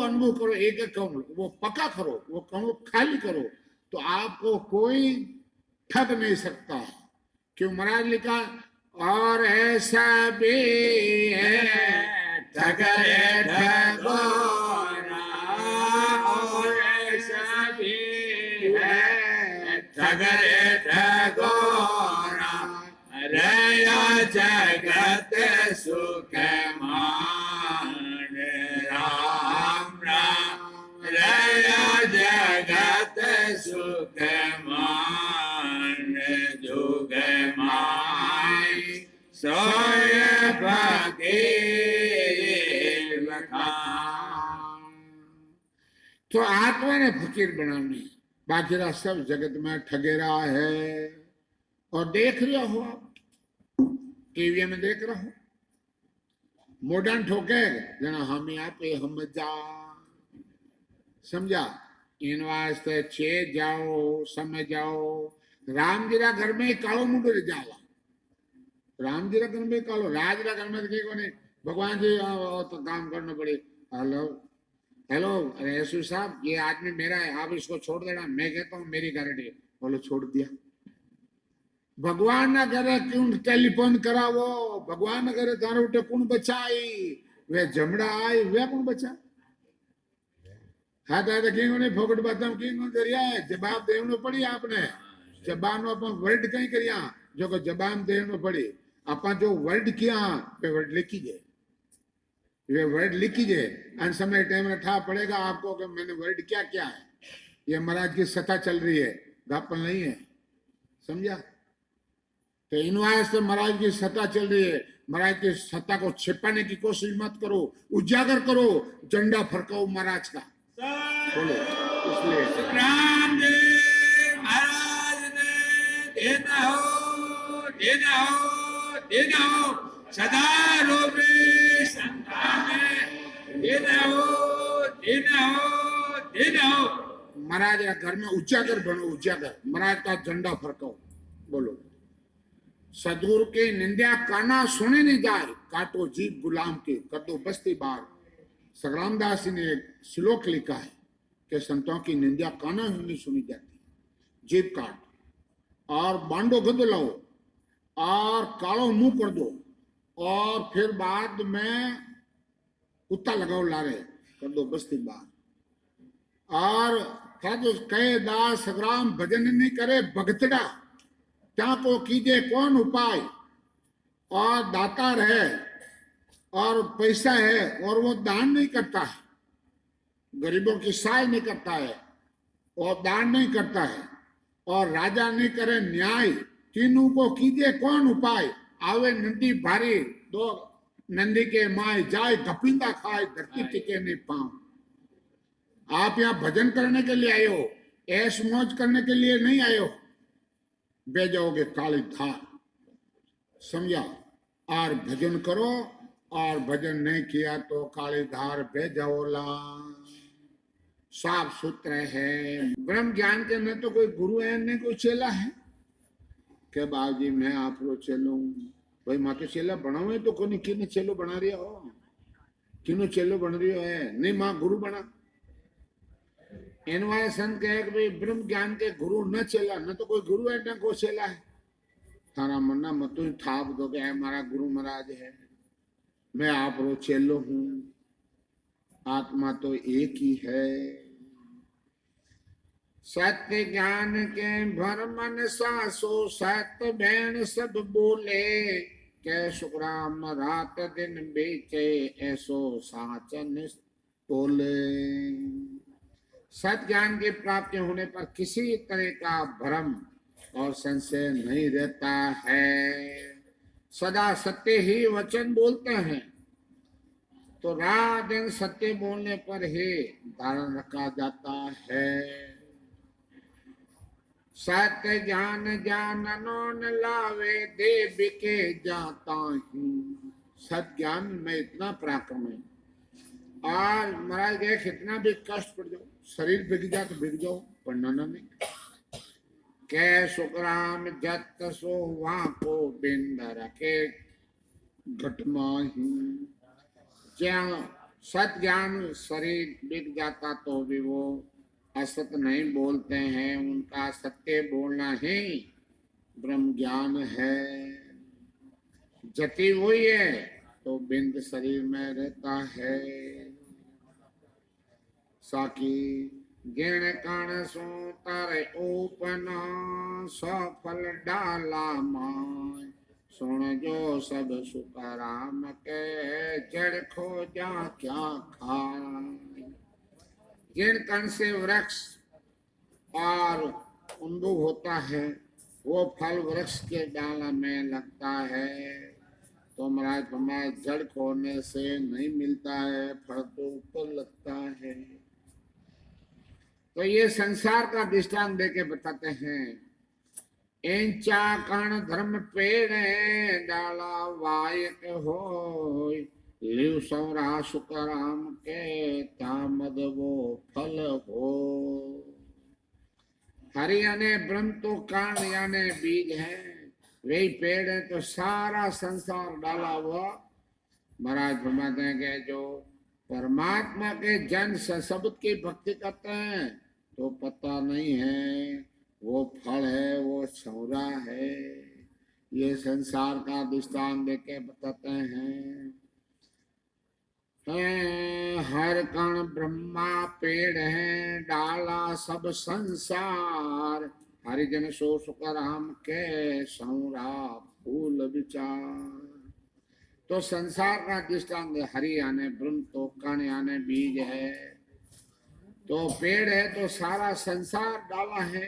अनुभव करो, एक एक कमल वो पक्का करो, वो कमल खाली करो, तो आपको कोई ठग नहीं सकता। क्यों महाराज लिखा, और ऐसा भी है ठगरे ठगोरा, और ऐसा भी है ठगरे ठगोरा, रया जगत सुख मान राम राम, रया जगत सुख मान जुग माई सोय भगे बखान। तो आत्मा ने फकीर बनानी, बाकी सब जगत में ठगेरा है। और देख रहे हो आप, टीवी में देख रहा हो, मॉडर्न ठोके जना हम यहाँ पे हम जा, समझा। इन वास्ते छे जाओ समझ जाओ। राम जी घर में कालो मुंडो जावा, राम जी घर में कालो, राज घर में देखो नहीं, भगवान जी तो काम करना पड़े। हेलो हेलो यशु साहब, ये आदमी मेरा है, आप इसको छोड़ देना। मैं कहता हूँ मेरी गारंटी, बोलो छोड़ दिया। भगवान ना करे क्यों टेलीफोन करावो, भगवान ना करे तारो उठे कौन बचाई, वे जमड़ा आई वे कौन बचा। हाँ दादा की ने फोकट बातम की दरिया है, जवाब देवनो पड़ी आपने। जबान नो अपन वर्ड कहीं करिया जो को जबान देवनो पड़ी। अपन जो वर्ड किया वे वर्ड लिखी जाए, वे वर्ड लिखी जाए। अन समय टाइम में ठा पड़ेगा आपको कि मैंने वर्ड क्या क्या है। ये महाराज की सत्ता चल रही है, गापन नहीं है, समझा। तो इन वास्ते महाराज की सत्ता चल रही है, महाराज की सत्ता को छिपाने की कोशिश मत करो, उजागर करो, झंडा फरकाओ महाराज का। बोलो इसलिए रामदेव महाराज ने देना हो देना हो देना हो, सदा रोबे संता में देना हो देना हो देना हो। महाराज का घर में उजागर बनो, उजागर महाराज का झंडा फरकाओ। बोलो सदगुरु के निंदा काना सुने नहीं जाए, काटो जीप गुलाम के कर दो बस्ती बार। सग्रामदास जी ने एक श्लोक लिखा है कि संतों की निंदा काना ही नहीं सुनी जाती, जीप काट और बांडो गद लाओ और कालो मुंह कर दो, और फिर बाद में कुत्ता लगाओ लारे, कर दो बस्ती बार। और कहे दास सग्राम भजन नहीं करे भगतड़ा, क्या को कीजिए कौन उपाय। और दातार है और पैसा है और वो दान नहीं करता है, गरीबों की सहाय नहीं करता है और दान नहीं करता है, और राजा नहीं करे न्याय, तीनों को कीजिए कौन उपाय। आवे नंदी भारी दो नंदी के माए, जाए गपिंदा खाए धरती टिके नहीं पाओ। आप यहाँ भजन करने के लिए आए हो, ऐश मौज करने के लिए नहीं आए हो। बह जाओगे काली धार, समझा। और भजन करो, और भजन नहीं किया तो काली धार बह जाओला। साफ सूत्र है। ब्रह्म ज्ञान के न तो कोई गुरु है न कोई चेला है के बाबूजी मैं आप रो चेलो भाई, माँ तो चेला बनाओ तो कोई किन चेलो बना रही हो, किनो चेलो बन रही हो है नहीं, माँ गुरु बना। एनवाय संत कहे कि भाई ब्रह्म ज्ञान के गुरु न चेला, न तो कोई गुरु है न कोई चेला है। थारा मन्ना मत थाप दो कि हमारा गुरु महाराज है, मैं आप रो चेलो हूं। आत्मा तो एक ही है। सत्य ज्ञान के भर मन सासो, सत्य बैन सब बोले, के सुखराम रात दिन बेचे, ऐसो साचन बोले। सत्य ज्ञान की प्राप्ति होने पर किसी तरह का भ्रम और संशय नहीं रहता है। सदा सत्य ही वचन बोलते हैं, तो रात दिन सत्य बोलने पर ही धारण रखा जाता है। सत्य ज्ञान जाननो न लावे, दे बिके जाता ही। सत्य ज्ञान में इतना पराक्रम है, और महाराज गए कितना भी कष्ट पड़ जाओ, शरीर बिक जाए तो बिक जाओ, पढ़ना नहीं। कै सुखराम जत सो वहां को बिंद रखे घटमा ही। ज्या सत ज्ञान शरीर बिक जाता तो भी वो असत नहीं बोलते हैं, उनका सत्य बोलना ही ब्रह्म ज्ञान है। जति हुई है तो बिंद शरीर में रहता है। साकी गिण कण सो तारे ओपना सफल डाला माय, सुन जो सब सुखराम के जड़ खो जा क्या खाए। जिन कण से वृक्ष और उंदू होता है, वो फल वृक्ष के डाल में लगता है। तो महाराज हमारे जड़ खोने से नहीं मिलता है, फल तो ऊपर लगता है। तो ये संसार का दृष्टांत देके बताते हैं। एंचा कण धर्म पेड़ डाला वायक हो, लिव सौरा सुकराम के तामद वो फल हो। हरि यानी ब्रह्म तो कांड यानी बीज है, वही पेड़ है। तो सारा संसार डाला हुआ महाराज फरमाते हैं कि जो परमात्मा के जन शब्द की भक्ति करते हैं तो पता नहीं है वो फल है, वो सौरा है। ये संसार का दृष्टांत देके बताते हैं। हर कण ब्रह्मा पेड़ है, डाला सब संसार, हरिजन सो सुख राम के सौरा फूल विचार। तो संसार का दृष्टांत हरि यानी ब्रह्म, तो कण यानी बीज है, तो पेड़ है तो सारा संसार डाला है।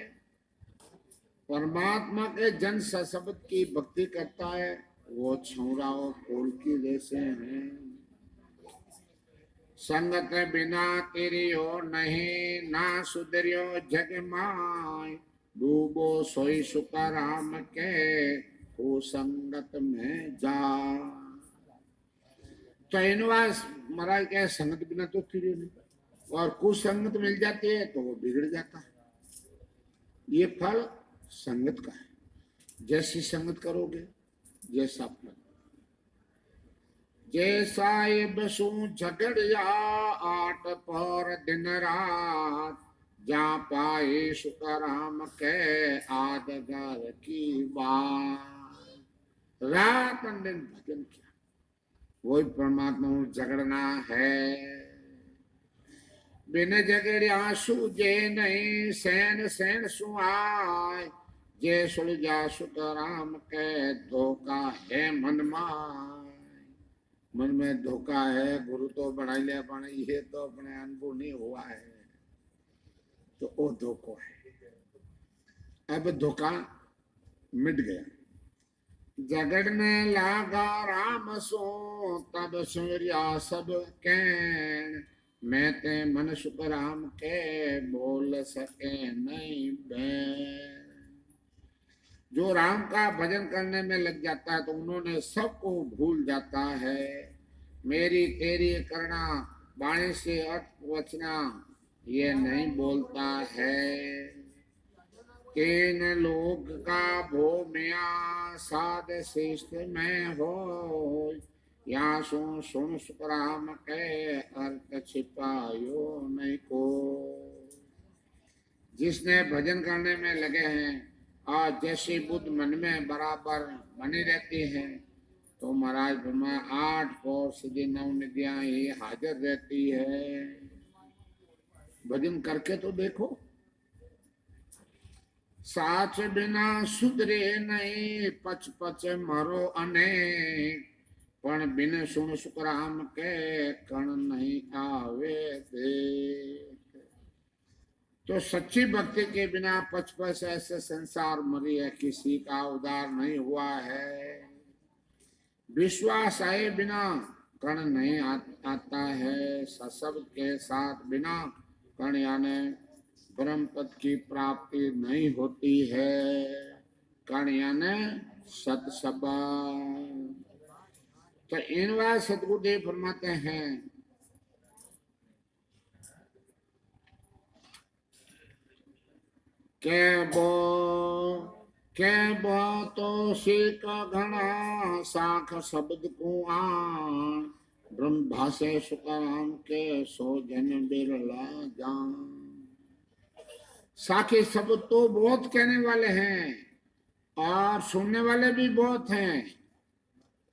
परमात्मा के जन शब्द की भक्ति करता है, वो छौरा फूल की जैसे हैं। संगत बिना तेरियो नहीं, ना सुधरियो जग माय, डूबो सोई सुख राम के कुसंगत में जा। तो इनवास महाराज क्या संगत बिना तो फिर नहीं, और कुसंगत मिल जाती है तो वो बिगड़ जाता है। ये फल संगत का है। जैसी संगत करोगे जैसा फल। जैसा ये बसु झगड़िया आट पर दिन रात, जा पाए सुख राम के आदगर की बात। रात दिन भजन किया, वही परमात्मा झगड़ना है। बिन झगड़िया सूझे नहीं, सैन सैन सुहाय, जे सुलझा सुख राम के धोखा है मन माय। मन में धोखा है, गुरु तो बढ़ा लिया पण ये तो अपने अनुभव नहीं हुआ है, तो वो धोखो है। अब धोखा मिट गया। झगड़ने लागा राम सो, तब सूर्या सब कैन, मैं ते मन सुख राम के बोल सके नहीं बैन। जो राम का भजन करने में लग जाता है तो उन्होंने सबको भूल जाता है। मेरी तेरी करना वाणी से अर्थ वचना ये नहीं बोलता है। केन लोग का भो मिया साध श्रेष्ठ में हो, या सुन सुन सुख राम के अर्थ छिपायो नहीं को। जिसने भजन करने में लगे हैं और जैसी बुद्ध मन में बराबर बनी रहती है, तो महाराज ब्रह्मा 8 पौर सीधी 9 निधियां ही हाजिर रहती है। भजन करके तो देखो। साच बिना सुधरे नहीं, पच पच मरो अनेक, पण बिन सुन सुख राम के कण नहीं आवे देख। तो सच्ची भक्ति के बिना पचपच ऐसे संसार मरी है, किसी का उद्धार नहीं हुआ है। विश्वास आए बिना कण नहीं आता है, सशब्द के साथ बिना कण यानी ब्रह्म पद की प्राप्ति नहीं होती है। कण यानी सत्सबद। तो इन बार सतगुरुदेव फरमाते हैं के बो तो सीख घना साख शब्द को आन, ब्रह्म भाषे सुखराम के सो जन बिरला जान। साके शब्द तो बहुत कहने वाले हैं और सुनने वाले भी बहुत हैं,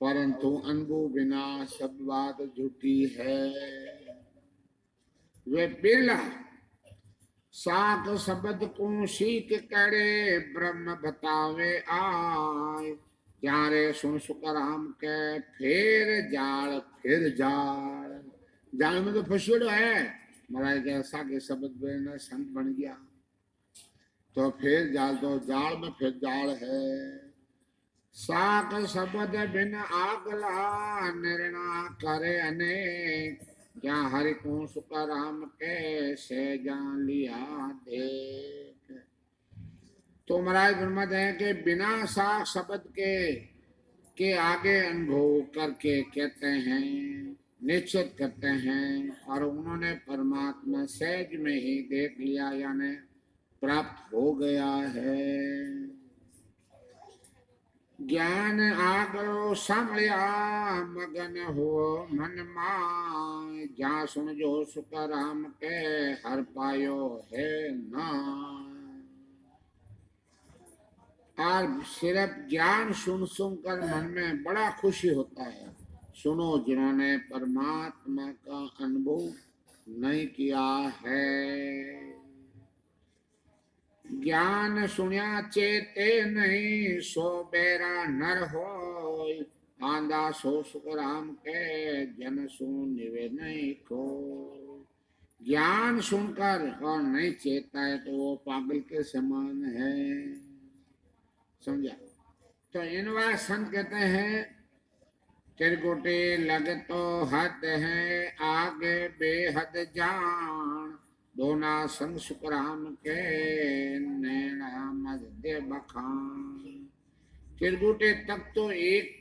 परंतु अनुभव बिना सब बात झूठी है। वे बिरला साक शब्द को सीख करे ब्रह्म बतावे आय। जारे सुन सुखराम के फिर जाल। जाल में तो फंसेड़ो है, महाराज जैसा के शब्द बोलना संत बन गया तो फिर जाल, तो जाल में फिर जाल है। साक शब्द बिन आगला निर्णा करे अनेक। क्या हरि को सुखराम के से जान लिया देख। तो महाराज ब्रह्मद है कि बिना साक शब्द के आगे अनुभव करके कहते हैं, निश्चित करते हैं, और उन्होंने परमात्मा सहज में ही देख लिया यानी प्राप्त हो गया है। ज्ञान आगरो संभलिया मगन हो मन माय। जा सुन जो सुखराम के हर पायो है ना। और सिर्फ ज्ञान सुन सुनकर मन में बड़ा खुशी होता है। सुनो जिन्होंने परमात्मा का अनुभव नहीं किया है। ज्ञान सुनिया चेते नहीं सो बेरा नर होय। आंधा सो सुखराम के जन सुन निवे नहीं को। ज्ञान सुनकर और नहीं चेता है तो वो पागल के समान है। समझा? तो इनवा संत कहते हैं त्रिकुटी लग तो हद है आगे बेहद जान। दोना संग सुखराम के नैना मध्य बखान। त्रिकुटी तक तो एक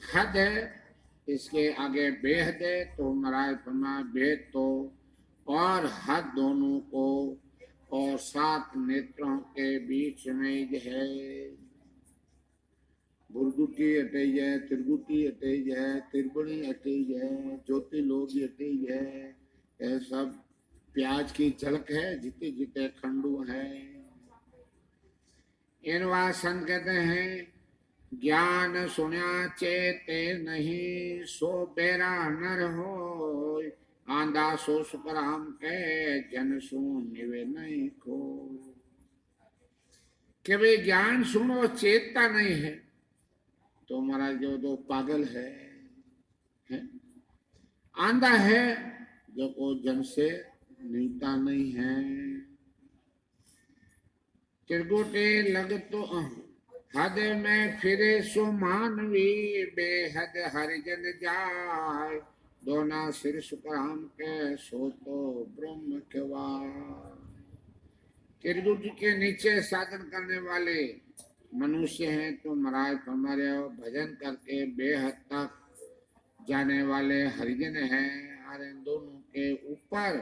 हद है, इसके आगे बेहद है। तो महाराज फरमा भेद तो और हद दोनों को और सात नेत्रों के बीच में है। भुरगुटी अटेज है, त्रिगुटी अटेज है, त्रिगुणी अटेज है, ज्योति लोग अटेज है। ये सब प्याज की झलक है, जिते जिते खंडू है। इनवा संत कहते हैं ज्ञान सुनिया चेते नहीं सो बेरा नर हो। आंधा सो सुखराम के जन सुन निवे नहीं को। कि वे ज्ञान सुनो चेतता नहीं है तो महाराज जो दो पागल है? आंधा है जो को जन से नीता नहीं है। त्रिकुटी लग तो हद में फिरे सो मानवी बेहद हरिजन जाय। दोना सिर सुखराम के सो तो ब्रह्म केवाय। त्रिकुटी के नीचे साधन करने वाले मनुष्य हैं तो महाराज हमारे भजन करके बेहद तक जाने वाले हरिजन हैं। और इन दोनों के ऊपर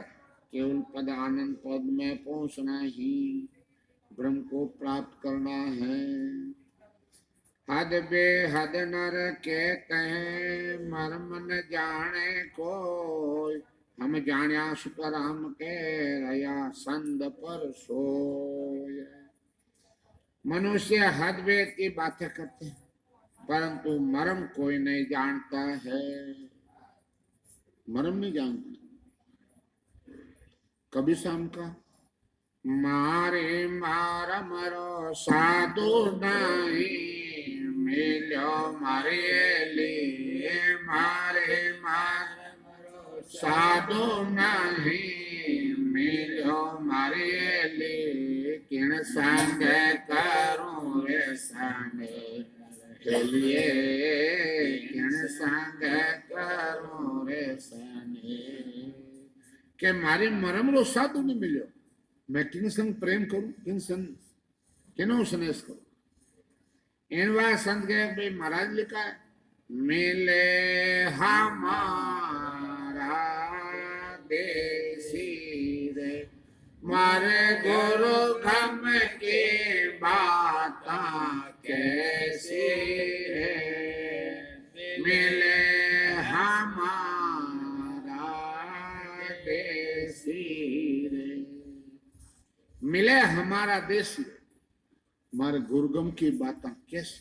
केवल पद आनंद पद में पहुंचना ही ब्रह्म को प्राप्त करना है। हद बेहद नर कहते हैं मर्म न जाने कोई। हम जानिया सुखराम के रया संद पर सोय। मनुष्य हद वेद की बातें करते हैं परंतु मर्म कोई नहीं जानता है। मर्म नहीं जानता। कभी शाम का मारे मार मरो साधु नहीं मिलो मारे लिए। मारे मार मरो साधु नहीं मिलो मारे लिए। किन संग करूं रे सने के लिए। किन संग करूं रे सने के मारे मरम रो साधु नहीं मिलो। मैं किन संग प्रेम करूं, किन संग किनो स्नेह करूं। इनवा संत के भाई महाराज लिखा है मिले हमारा देसी रे। मारे गुरु गम के बात कैसी है। मिले हमारा मिले हमारा देसी, हमारे गुरगम की बात कैसे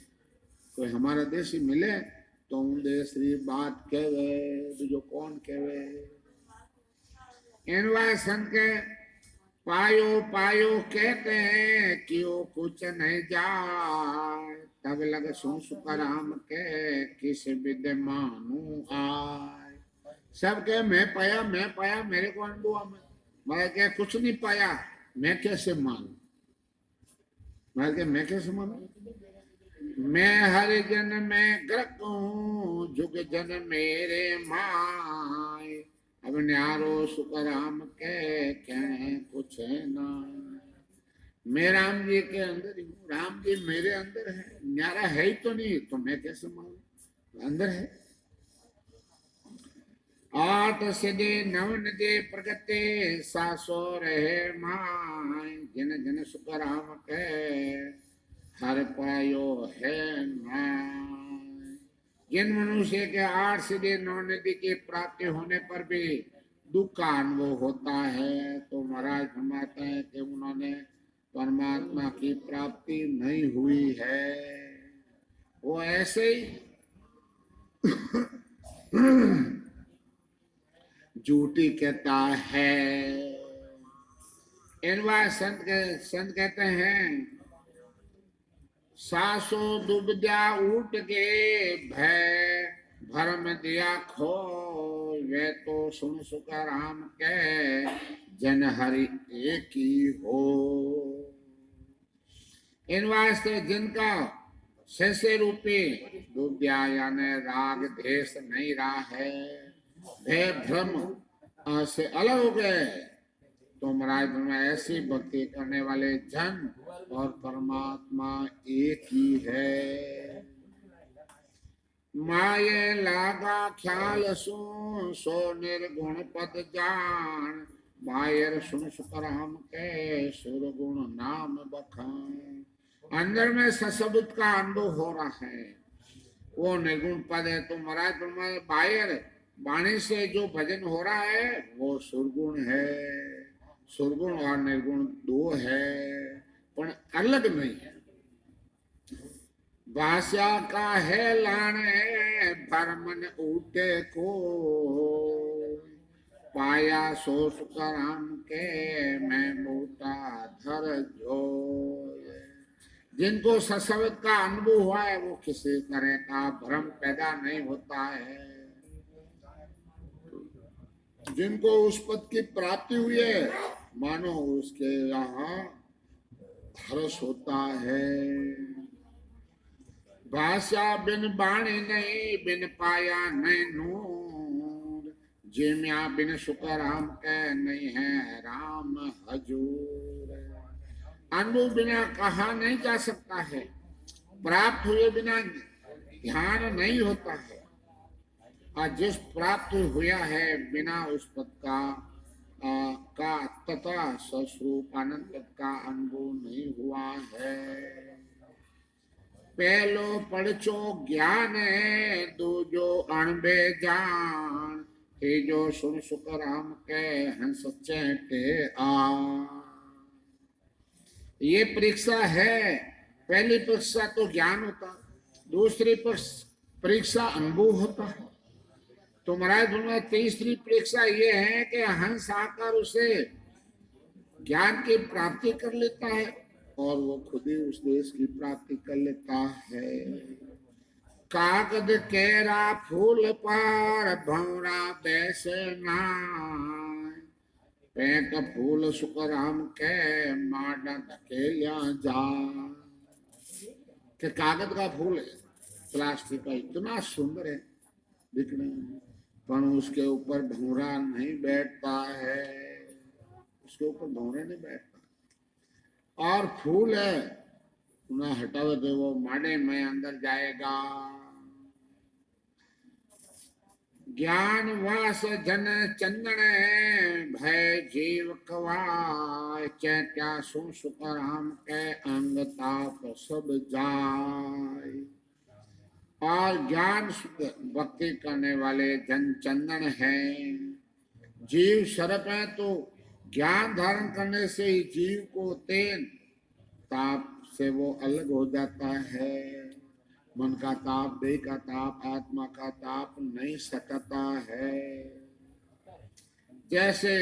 कोई हमारा देसी मिले तो हूँ देश री बात कहवे, बीजो कौन कहवे। इनवा संत के पायो पायो कहते हैं कि वो कुछ नहीं जाए, तब लग सुकराम के किस विद्य मानू आए। सबके मैं पाया मेरे को अनुभव में, मैं क्या कुछ नहीं पाया, मैं कैसे मानू, मैं कैसे मानू। मैं हर जन में ग्रक हूँ, जुग जन मेरे माए, अब न्यारो सुकराम के कहने कुछ ना। मैं राम जी के अंदर ही हूँ, राम जी मेरे अंदर है, न्यारा है ही तो नहीं, तो मैं कैसे मानू, अंदर है। आठ सिद्धि नव निधि प्रगटे, सासो रहे माय, जिन जिन सुकराम के हर पायो है नाय। जिन मनुष्य के 8 सिद्धि 9 निधि की प्राप्ति होने पर भी दुख का अनुभव होता है, तो महाराज फरमाते हैं कि उन्होंने परमात्मा की प्राप्ति नहीं हुई है, वो ऐसे ही झूठी कहता है। इनवा संत कहते हैं, सासो दुबद्या उठ के भय भरम दिया खो, वे तो सुन सुकराम के जन हरि एक ही हो। इन वास्ते जिनका शैसे रूपी दुबद्या यानी राग देश नहीं रहा है, भय भ्रम से अलग हो गए, तो महाराज में ऐसी भक्ति करने वाले जन और परमात्मा एक ही है। माये लागा ख्याल सुन सो निर्गुण पद जान, मायर सुन सुकराम के सुरगुण नाम बखान। अंदर में सशब्द का अनुभव हो रहा है, वो निर्गुण पद है। तो महाराज बाहर वाणी से जो भजन हो रहा है वो सुरगुण है, सुरगुण और निर्गुण दो है, पर अलग नहीं है। भाषा का है लाने भरमन उठे को, पाया सो सुकराम के मैं मोटा धर जो। जिनको सशब्द का अनुभव हुआ है वो किसी तरह का भ्रम पैदा नहीं होता है। जिनको उस पद की प्राप्ति हुई है मानो उसके यहाँ हर्ष होता है। भाषा बिन बाणी नहीं, बिन पाया नहीं नूर, जिम्या बिन सुकराम के नहीं है राम हजूर। अनुभव बिना कहा नहीं जा सकता है, प्राप्त हुए बिना ध्यान नहीं होता है, और जिस प्राप्त हुआ है बिना उस पद का तथा स्वरूप आनंद पद का अनुभव नहीं हुआ है। पहलो पढ़चो ज्ञान है, दूजो अणबे जान, तीजो सुन सुकराम के हंस चेटे आ। ये परीक्षा है। पहली परीक्षा तो ज्ञान होता, दूसरी परीक्षा अनुभव होता है। तो महाराज बोलना तीसरी परीक्षा ये है कि हंस आकर उसे ज्ञान की प्राप्ति कर लेता है और वो खुद ही उस देश की प्राप्ति कर लेता है। कागज केरा फूल पर भौरा बैसे नाय, पेट फूल सुकराम के माडा धकेलिया जा। कि कागज का फूल है, प्लास्टिक का, इतना सुंदर है दिखने में, पर उसके ऊपर भौरा नहीं बैठता है, उसके ऊपर भौरा नहीं बैठता। और फूल है, उन्हें हटावे दे वो माडे में अंदर जाएगा। ज्ञान वास जन चंदन भय जीव कवाय, क्या सुन सुकराम के अंग ताप सब जाय। और ज्ञान भक्ति करने वाले जन चंदन है, जीव सर्प है तो ज्ञान धारण करने से ही जीव को तेन ताप से वो अलग हो जाता है। मन का ताप, देह का ताप, आत्मा का ताप नहीं सताता है। जैसे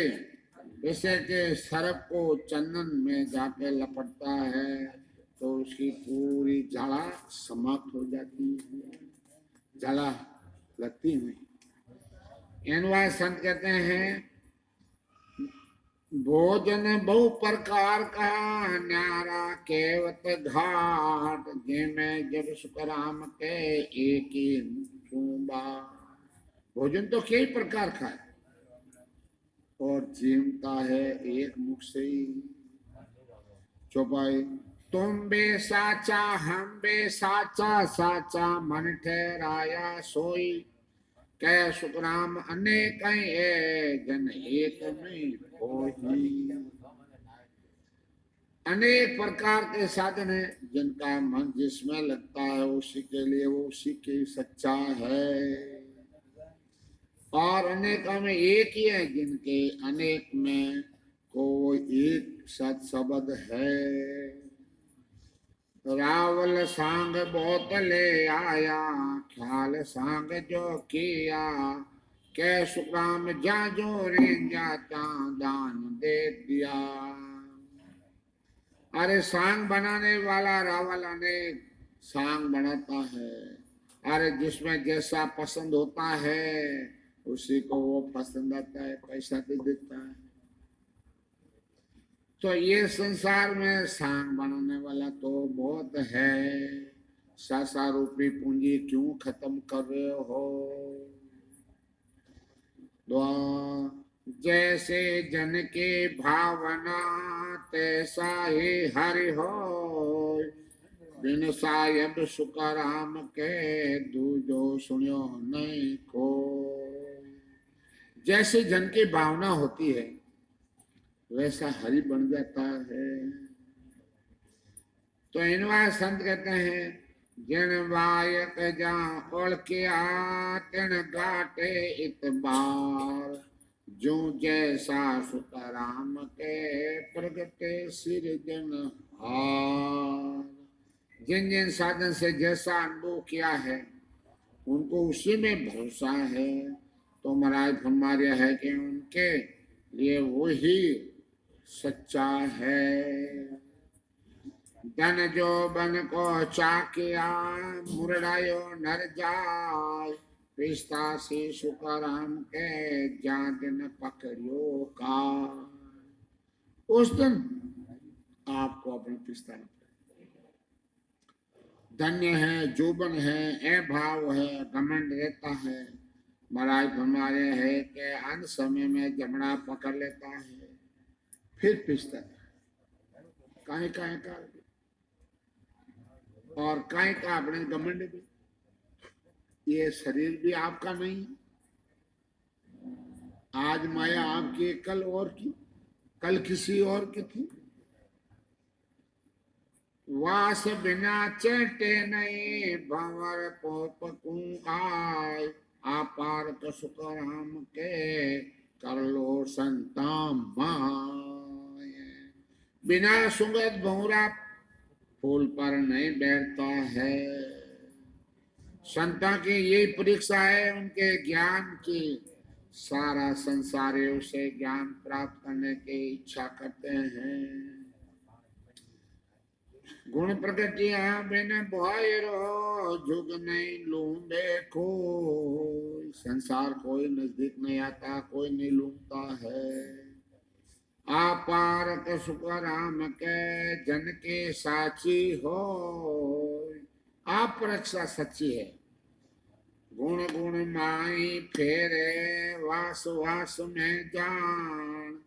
जैसे कि सर्प को चंदन में जाके लपटता है तो उसकी पूरी ज्वाला समाप्त हो जाती है, ज्वाला लगती हुई। एनवाय संत कहते हैं भोजन बहु प्रकार का न्यारा केवत घाट जिमें जब सुखराम के एक ही चूबा। भोजन तो कई प्रकार का है और जीवता है एक मुख से ही। चौपाई तुम बे साचा हम बे साचा, साचा मन ठहराया सोई। कै सुखराम अनेक जन एक में होई। अनेक प्रकार के साधन है, जिनका मन जिसमें लगता है उसी के लिए वो उसी के सच्चा है। और अनेकों में एक ही है, जिनके अनेक में कोई एक सत शब्द है। रावल सांग बहुत ले आया, ख्याल सांग जो किया। कै सुखराम जा जो रेंजा दान दे दिया। अरे सांग बनाने वाला रावल अनेक सांग बनाता है। अरे जिसमें जैसा पसंद होता है उसी को वो पसंद आता है, पैसा दे देता है। तो ये संसार में सांग बनाने वाला तो बहुत है। सासा रूपी पूंजी क्यों खत्म कर रहे हो। जैसे जन के भावना तैसा ही हरि हो। बिन सायब सुखराम के दूजो सुनियो नहीं को। जैसे जन की भावना होती है वैसा हरि बन जाता है। तो इनवा संत कहते हैं जिन वायक जा ओढ़ के तिन गाटे इतबार। जो जैसा सुखराम के प्रगटे सिरजन हार। जिन जिन साधन से जैसा अनुभव किया है उनको उसी में भरोसा है। तो महाराज फरमाया है कि उनके लिए वही सच्चा है। धन जो बन को चाकिया मुरड़ायो नर जाय। पिस्ता से सुखराम के जान पकड़ियो का। उस दिन आपको अपने पिस्ता धन्य है, जोबन है, ए भाव है, घमंड रहता है। महाराज फरमाया है कि अंत समय में जमना पकड़ लेता है फिर पिसता काहे काहे का और काहे का अपने घमंड भी। ये शरीर भी आपका नहीं। आज माया आपकी, कल और की, कल किसी और की थी। वास बिना चेटे नहीं भंवर पोपकू आय। आपार तो सुखराम के कर लो संताम माय। बिना सुगंध भंवरा फूल पर नहीं बैठता है। संता की यही परीक्षा है उनके ज्ञान की। सारा संसारी उसे ज्ञान प्राप्त करने की इच्छा करते हैं। गुण प्रगतिया बिन बुहायरो जुग नहीं लूंडे को। संसार कोई नजदीक नहीं आता, कोई नहीं लूटता है। आपार सुखराम के जन के साची हो। आप रक्षा सच्ची है। गुण गुण माई फेरे वास वास में जान।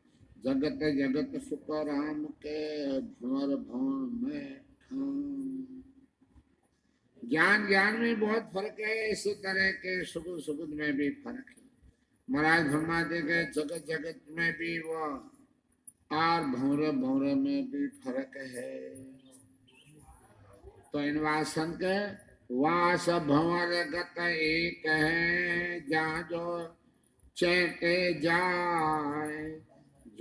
जगत जगत सुखराम के भंवर भवन में ज्ञान ज्ञान में बहुत फर्क है। इसी तरह के सुगुद सुगुद में भी फर्क है। महाराज फरमाते गए जगत जगत में भी वो और भौरे भौरे में भी फर्क है। तो इन वासन के वास भंवर गत एक है। जहाँ जो चैटे जाए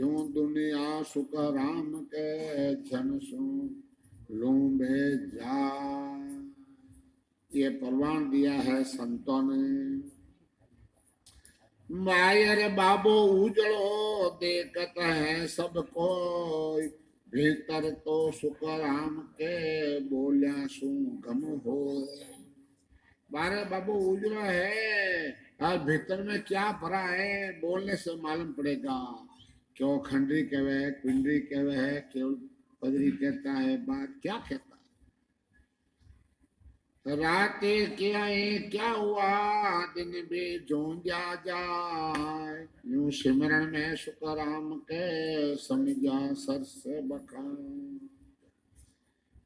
जो दुनिया सुख राम के जन सो लूंबे जा। ये प्रमाण दिया है संतों ने। मायर बाबो उजड़ो देखत है सबको, भीतर तो सुख राम के बोलिया सु गम हो। बारे बाबू उजड़ा है और भीतर में क्या भरा है बोलने से मालूम पड़ेगा। क्यों खंडरी कहवे है, पिंडरी कहवे है, क्यों पदरी कहता है, बात क्या कहता है। रात क्या है क्या हुआ, दिन भी जोंजा जाए, यूं सिमरन में सुख राम के समझा सर से बखान।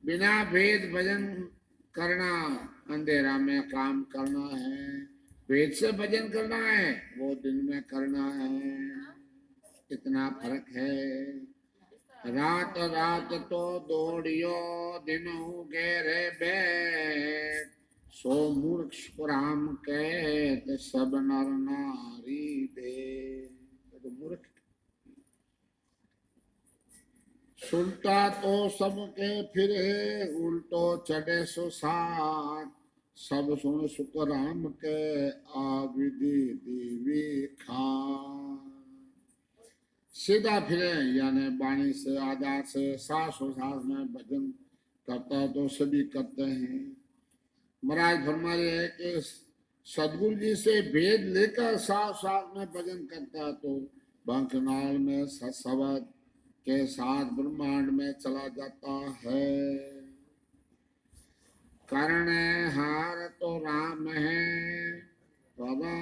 बिना भेद भजन करना, अंधेरा में काम करना है, भेद से भजन करना है वो दिन में करना है, इतना फर्क है। रात रात तो दौड़ियो दिन गेरे बैठ, सो मूर्ख राम के सब नर नारी दे। तो मूर्ख सुनता तो सबके फिरे, उल्टो चढ़े सो साथ, सब सुन सुख राम के आविधि दीवी खा। सीधा फिरे यानी वाणी से आधार से सास में भजन करता तो सभी करते हैं। महाराज फरमा रहे है कि सदगुरु जी से भेद लेकर सास में भजन करता तो बंकनाल में सत्सवत के साथ ब्रह्मांड में चला जाता है। कारण हार तो राम है बाबा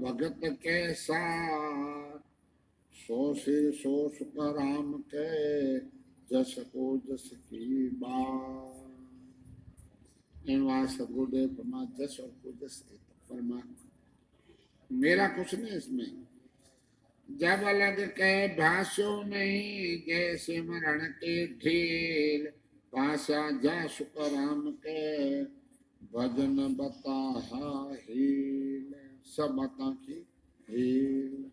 भगत के साथ, सो सिर सो सुख राम के जस को जस की बात। सदगुरुदेव परमा जस और को जस परमात्मा, मेरा कुछ नहीं इसमें। जब अलग के भाष्यो नहीं, जैसे मरण के ढील, पाशा जा सुख राम के भजन बता हील, सब बता की हील।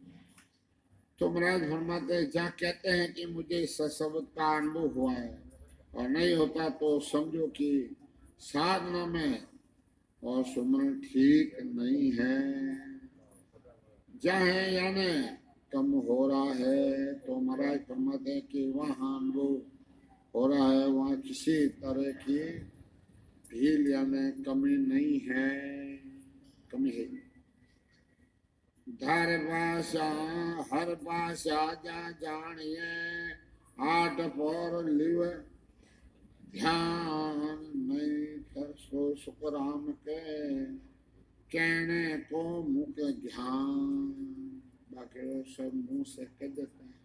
तो महाराज फरमाते जहाँ कहते हैं कि मुझे सत्संग का अनुभव हुआ है और नहीं होता तो समझो कि साधना में और सुमरण ठीक नहीं है। जहाँ है यानी कम हो रहा है तो महाराज फरमाते हैं कि वहाँ अनुभव हो रहा है, वहाँ किसी तरह की ढील यानी कमी नहीं है, कमी है। धर भाषा हर भाषा जा जानिए, आठ पर लिव ध्यान नहीं कर सो सुख राम के कहने को मुख ध्यान। बाकी सब मुंह से कह देते हैं,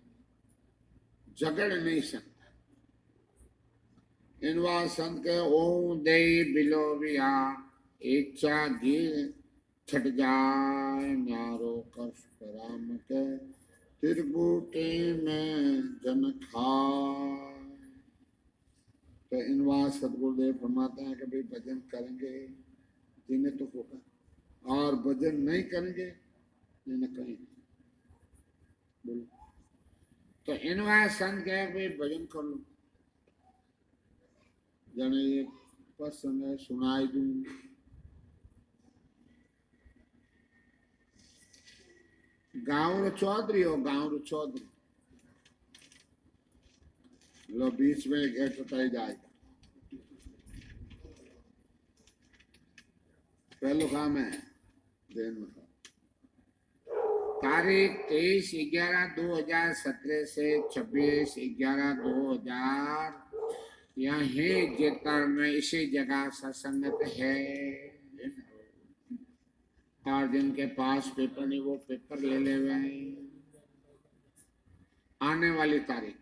झगड़ नहीं सकता। इनवा संत के ओम दे बिलोविया, इच्छा गिर छट जाए न्यारो कर राम के, त्रिकुटे में जन खाए। तो इनवा सदगुरुदेव फरमाते हैं कि भाई भजन करेंगे जिन्हें तो होगा, और भजन नहीं करेंगे जिन्हें कहीं बोलो। तो इनवा संत कहे भाई भजन कर लो, जाने ये पसंद है सुनाई दूं। गाँव चौधरी हो, गाँव चौधरी लो बीच में गेट उठाई जाएगा। पहलो काम है दिन में तारीख 23/11/2017 से 26/11/2000 यही जेतर में इसी जगह सत्संगत है। और जिनके पास पेपर नहीं वो पेपर ले ले हुए। आने वाली तारीख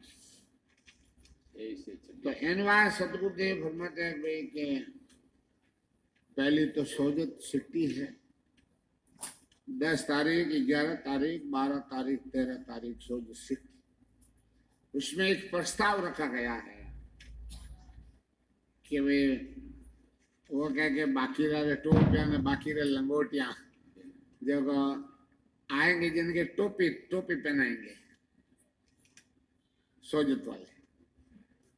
तो एनवाय सदगुरुदेव फरमाते हैं भाई के पहली तो सोजत सिटी है, 10 तारीख 11 तारीख 12 तारीख 13 तारीख सोजत सिटी। उसमें एक प्रस्ताव रखा गया है कि वे वो कह के बाकी रहे टोपियां ने बाकी रहे लंगोटियां जब आएंगे जिनके टोपी टोपी पहनाएंगे सोजत वाले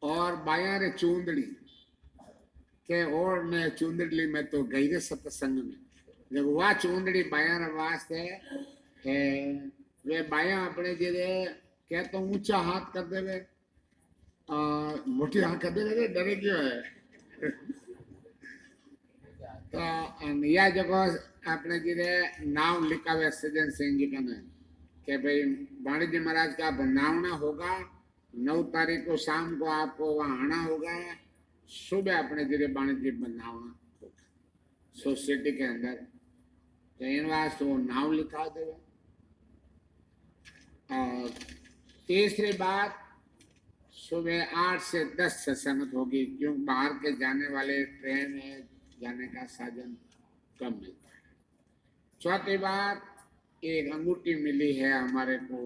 और बाया रे चूंदड़ी के और ने चूंदड़ी में तो गई रे सत्संग में जब वह चूंदड़ी बाया रे वास्ते है वे बाया अपने जे क्या तो ऊंचा हाथ कर देवे मोटी हाथ कर देवे डरे क्यों है तो या जगह अपने जी नाम लिखावे सज्जन सिंह जी का नाम कि भाई वाणिज्य जी महाराज का बनावना होगा 9 तारीख को शाम को आपको वहां आना होगा सुबह अपने जी वाणिज्य जी बनावना होगा सोसाइटी के अंदर तो इन वास्ते वो नाम लिखा देवे और तीसरी बात सुबह 8 से 10 सत्संग होगी क्योंकि बाहर के जाने वाले ट्रेन में जाने का साधन कम मिलता है। चौथी बात एक अंगूठी मिली है हमारे को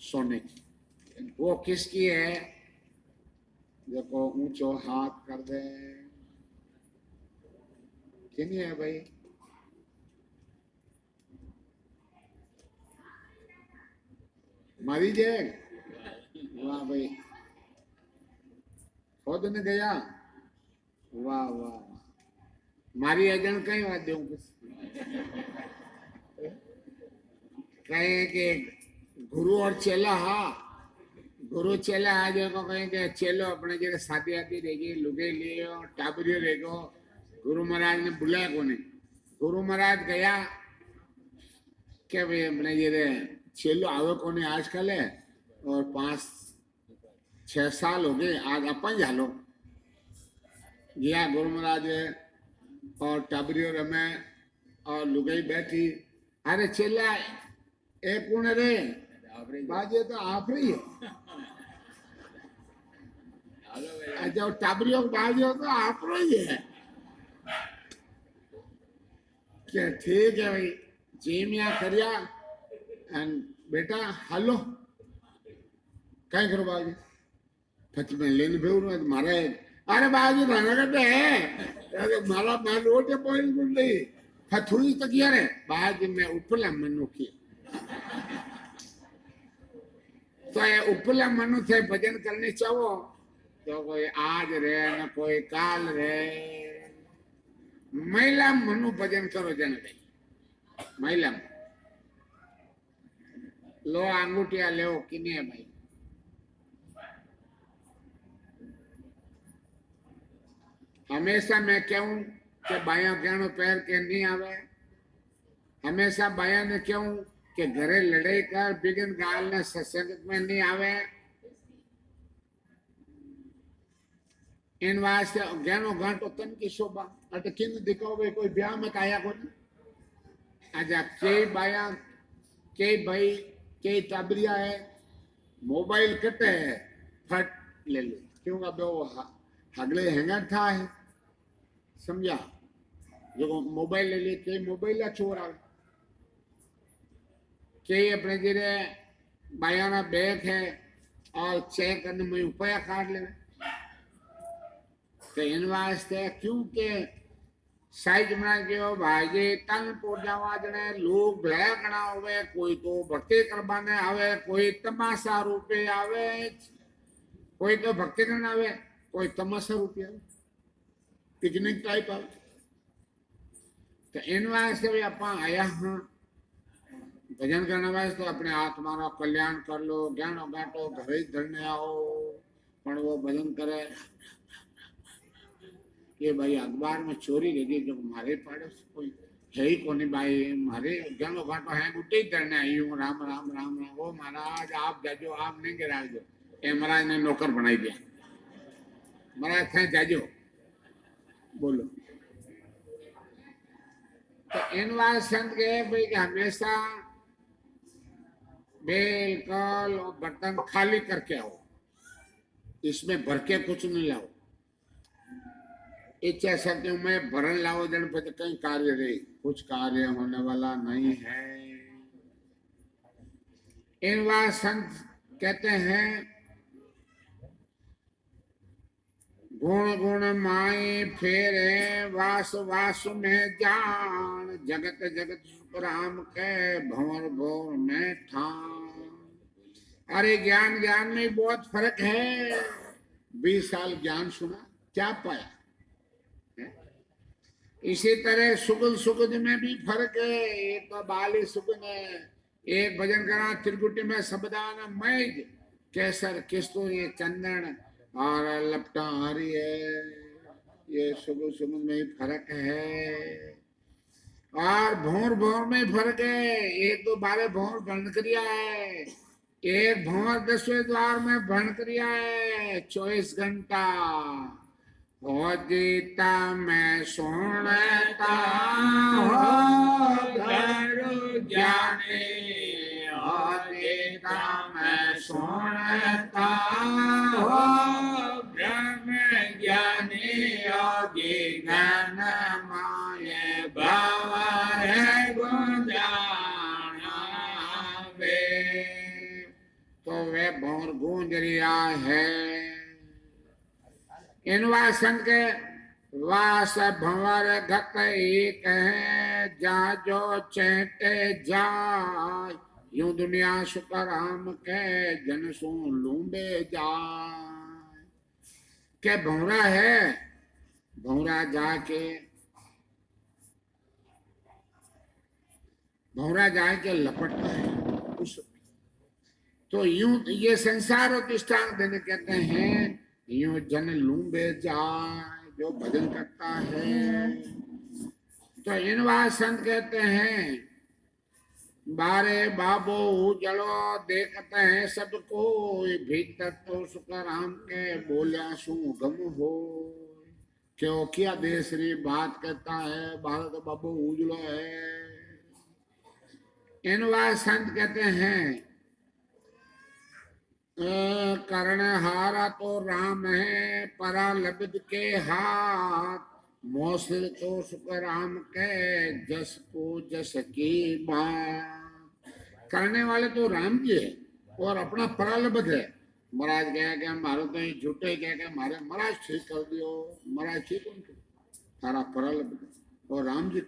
सोने की वो किसकी है देखो ऊंचो हाथ कर दे किन है भाई मारी जे वाह भाई खुद ने गया वाह वाह मारी अजन कई बात दू कहे कि गुरु और चेला हाँ गुरु चेला आज को कहे कि चेलो अपने जगह शादी आती रहेगी लुगे लियो टाबरियो रहेगो गुरु महाराज ने बुलाया को नहीं गुरु महाराज गया क्या भाई अपने जगह चेलो आवे को नहीं आजकल है और 5-6 साल हो गए आज अपन झालो गया गुरु महाराज और टाबरियो रमे और लुगाई बैठी अरे चेला एक कौन रे बाजे तो आप रही है जब टाबरियो बाजे तो आप रही है क्या ठीक है भाई जेमिया करिया बेटा हेलो कहीं करो बाजी फच में लेने भेज मारा है अरे बाजी रहना करते है मारा मैं रोटे पॉइंट बोल रही थोड़ी तक यार है बाजी में उपला मनु की तो ये उपला मनु थे भजन करने चाहो तो कोई आज रे न कोई काल रे महिला मनु भजन करो जन महिला लो अंगूठिया ले किने भाई हमेशा मैं कहूं कि बाया गहनो पैर के नहीं आवे हमेशा बाया ने कहूं कि घरे लड़ाई कर बिगन गाल ने सत्संग में नहीं आवे इन वास्ते गहनो घाटो तन की शोभा अटे किन दिखाओ कोई ब्याह में काया को अच्छा कई बाया कई भाई कई टाबरिया है मोबाइल कटे है फट ले लो क्यों अब वो हगले हैंगर था है समझा जो मोबाइल ले लिए कई मोबाइल या चोर आ कई अपने जिरे बायाना बैग है और चेक करने में रुपया काट ले तो इन वास्ते क्योंकि साइज में जो भाई तन पोजावा जने लोग भला करना होवे कोई तो भक्ति करवाने आवे कोई तमाशा रूपे आवे कोई तो भक्ति करने आवे कोई तमाशा रूपे आवे पिकनिक टाइप आवे तो इन वास्ते भी अपन आया हाँ भजन करने वास्ते अपने आत्मा का कल्याण कर लो ज्ञान बांटो घरे धरने आओ पर वो भजन करे ये भाई अखबार में चोरी लगी जो मारे पड़ोस कोई है ही कोनी भाई मारे ज्ञानो घाटो है गुटे धरने आई हूँ राम राम राम राम ओ महाराज आप जाजो आप नहीं गिरा दो ए महाराज ने नौकर बनाई दिया महाराज थे जाजो बोलो तो इन बात संत के भाई हमेशा बेल कल और बर्तन खाली करके आओ इसमें भर के कुछ नहीं लाओ इच्छा शक्ति में भरण लाओ जन पे कहीं कार्य रहे कुछ कार्य होने वाला नहीं है इन बात संत कहते हैं गुण गुण माए फेरे वास वास में जान जगत जगत सुख राम के भंवर भोर में ठान अरे ज्ञान ज्ञान में बहुत फर्क है। 20 साल ज्ञान सुना, क्या पाया है? इसी तरह सुगुन सुगुन में भी फर्क है। ये तो बाली सुगुन है। एक भजन करा त्रिकुटी में सबदान मैज केसर किस्तूरी चंदन और लपटा हरी है। ये सुगुन सुगुन में ही फर्क है। और भोर भोर में फर्क है। एक दो बारे भोर बंद करिया है, एक भोर 10वें द्वार में बंद करिया है 24 घंटा। हो जीता मैं सुनता हो धरु ज्ञानी, हो जीता मैं सुनता हो ब्रह्म ज्ञानी, योगी ज्ञान माये बाबा है गुंजाना वे। तो वे भोर गूंज रिया है। इनवा संग के वास भंवर घत एक है, जा जो चहटे जाय यूं दुनिया शुक्र राम के जन सो लूंबे जाय। के भंवरा है, भंवरा जाके भंवरा जाके लपटता है उस। तो यूं ये संसार और दृष्टांत देने कहते हैं, यूं जन लूंबे जाए जो भजन करता है। तो इनवा संत कहते हैं, बारे बाबो उजलो देखते हैं सबको, भीतर तो सुख राम के बोलिया सु गम हो। क्यों किया देश री बात कहता है, भारत बाबू उजलो है। इनवा संत कहते हैं, कर्ण हारा तो राम है, परा लबिद के हाथ, मौसिल तो सुख राम के जस को जस की बात। करने वाले तो राम जी है और अपना परालबद है। महाराज कह के मारो तो झूठे कह के मारे, महाराज ठीक कर दियो, महाराज ठीक उनको तारा परालबद और राम जी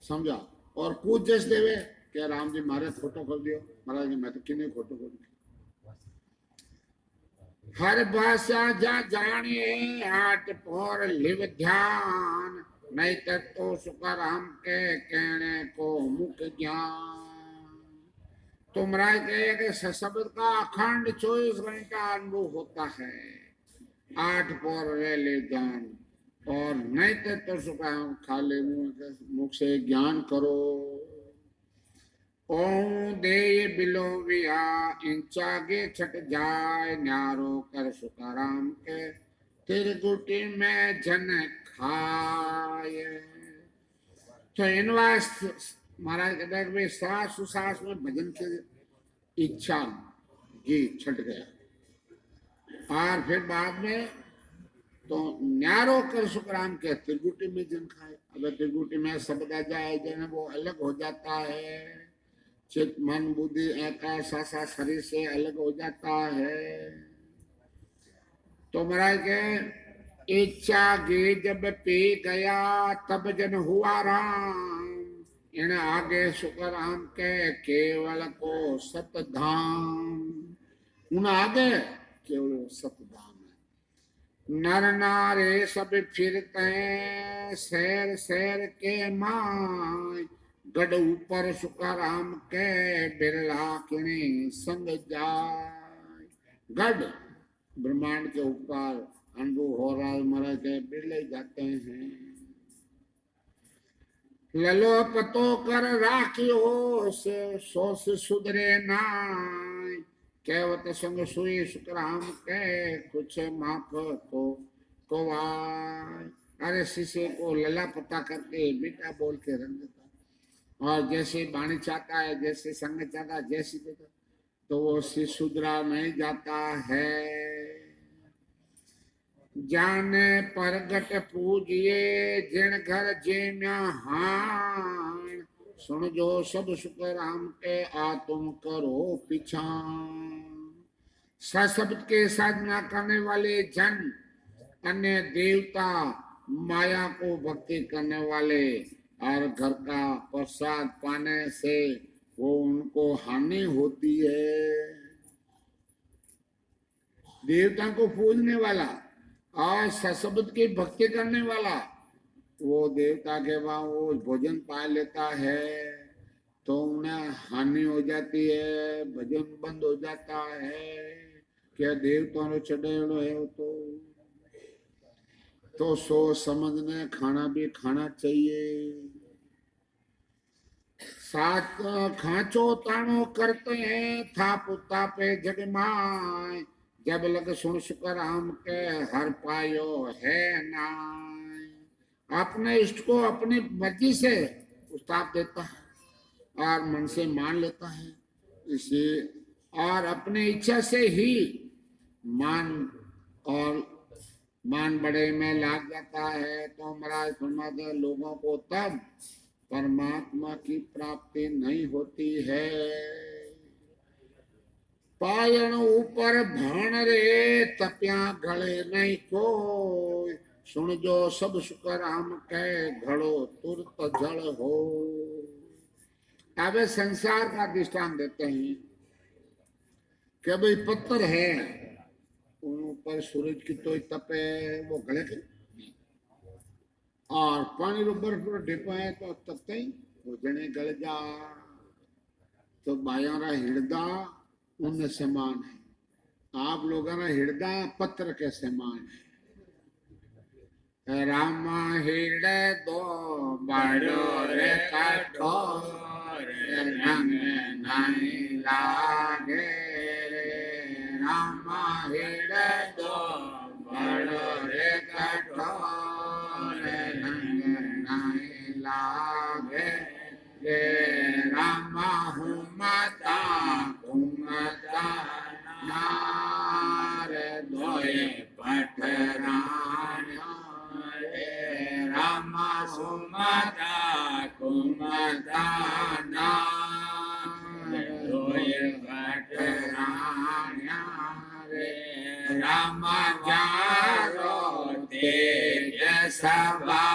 समझा। और पूछ जस देवे क्या राम जी मारे खोटो कर दियो, महाराज जी मैं तो किन्ने खोटो कर दियो। हर भाषा जा जाने आठ पोर लिव ध्यान, नहीं तो सुख राम के कहने को मुख ज्ञान। तो महाराज कहे कि शब्द का अखंड 24 घंटा अनुभव होता है। 8 पोर ले ध्यान, और नहीं तो सुख राम खाली मुख से ज्ञान करो। ओम दे बिलो विया इंचागे छट जाए, न्यारो कर सुखाराम के तिरगुटी में जन खाए। तो इनवास महाराज कहते हैं कि सास सुसास में भजन की इच्छा जी छट गया। और फिर बाद में तो न्यारो कर सुखराम के त्रिगुटी में जन खाए। अब त्रिगुटी में शब्द आ जाए जन वो अलग हो जाता है। चित मन बुद्धि एका सासा शरीर से अलग हो जाता है। तो महाराज के इच्छा गे जब पी गया तब जन हुआ राम, इन आगे सुख राम के केवल को सतधाम। उन आगे केवल सतधाम है। नर नारे सब फिरते शहर शहर के माय, गढ़ ऊपर सुखाराम के बिरला किणे संग जाय। गढ़ ब्रह्मांड के ऊपर अनुभव हो रहा है, मर के बिरले जाते हैं। ललो पतो कर राखियो से सो से सुधरे नाय, कहवत संग सुई सुखराम के कुछ माफ तो कोवाय। अरे शिष्य को लला पता करके बेटा बोल के रंग देता, और जैसे बाणी चाहता है, जैसे संग चाहता है, जैसी देता, तो वो शिष्य सुधरा नहीं जाता है। जाने परगट पूजिए जिन घर जेम्या हान, सुन जो सब सुख राम के आ तुम करो पिछान। सशब्द के साधना करने वाले जन, अन्य देवता, माया को भक्ति करने वाले और घर का प्रसाद पाने से वो उनको हानि होती है। देवता को पूजने वाला और सशब्द की भक्ति करने वाला, वो देवता के वहां वो भोजन पा लेता है तो उन्हें हानि हो जाती है, भजन बंद हो जाता है। क्या देवताओं ने चढ़ेड़ो है तो सोच समझने खाना भी खाना चाहिए। सात खांचो ताणो करते हैं थाप तापे जगमाय, जब लग सुन शुक्र हम के हर पायो है नाय। अपने इष्ट को अपनी मर्जी से उताप देता है और मन से मान लेता है इसे, और अपनी इच्छा से ही मान और मान बड़े में लाग जाता है। तो महाराज फरमाते लोगों को तब परमात्मा की प्राप्ति नहीं होती है। पायण ऊपर भाण रे तप्या गले नहीं कोई, सुन जो सब शुक्र हम कह घड़ो तुरत जल हो। अब संसार का दृष्टांत देते हैं कि भाई पत्थर है उन ऊपर सूरज की तो तपे वो गले के, और पानी रो बर्फ रो ढेपा है तो तपते ही वो जने गल जा। तो बायारा हिड़दा उन समान है, आप लोगों ना हिड़दा पत्थर के समान है। रामा हिड़े दो बड़ो रे कठोर, रंग नहीं लागे रे। रामा हिड़े दो बड़ो रे कठोर, रंग नहीं लागे रे। रामा हुमता हुमता नार धोए पठरान रे। रामा हुमता हुमता नार धोए पठरान रे। रामा जारो तेज सभा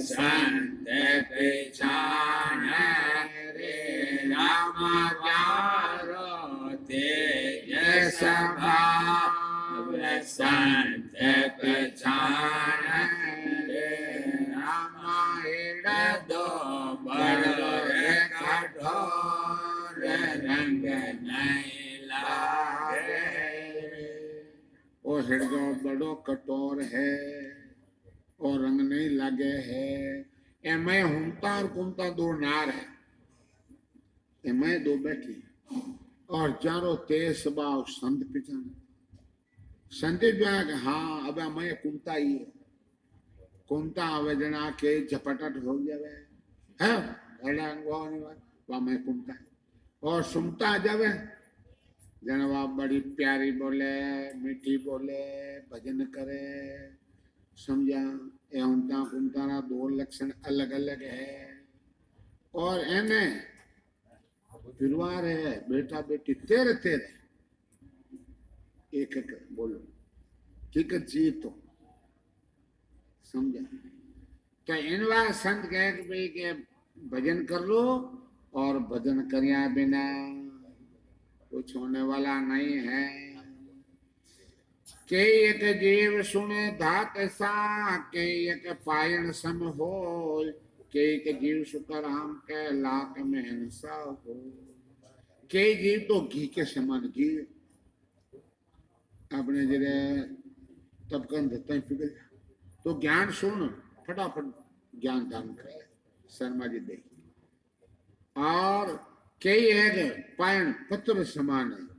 संत पहचान रे। रामा जारो तेज सभा संत पहचान रे। रामा हिड़ा दो बड़ो रे कठोर, रंग नहीं लागे। वो हिड़दो बड़ो कठोर है और रंग नहीं लगे है। ए मैं हुमता और कुमता दो नार है, ए मैं दो बैठी और चारों तेज स्वभाव संत पिछान। संत जो है कि हाँ अब मैं कुमता ही है, कुमता आवे जना के झपटट हो जावे है वह मैं कुमता है। और सुमता आ जावे जनवा बड़ी प्यारी बोले मीठी बोले भजन करे, समझा। एवंता कुमता ना दो लक्षण अलग अलग है। और एने परिवार है बेटा बेटी तेरे तेरे एक एक बोलो ठीक जी तो समझा। तो इनवा संत कहे कि भाई के भजन कर लो और भजन करिया बिना कुछ होने वाला नहीं है। के एक जीव सुने धात सा के एक पायन सम हो, के एक जीव शुक्र हम के लाख में सा हो। के जीव तो घी के समान घी अपने जरे तबकन देते हैं पिघल। तो ज्ञान सुन फटाफट ज्ञान दान कर शर्मा जी दे। और कई एक पायन पत्र समान है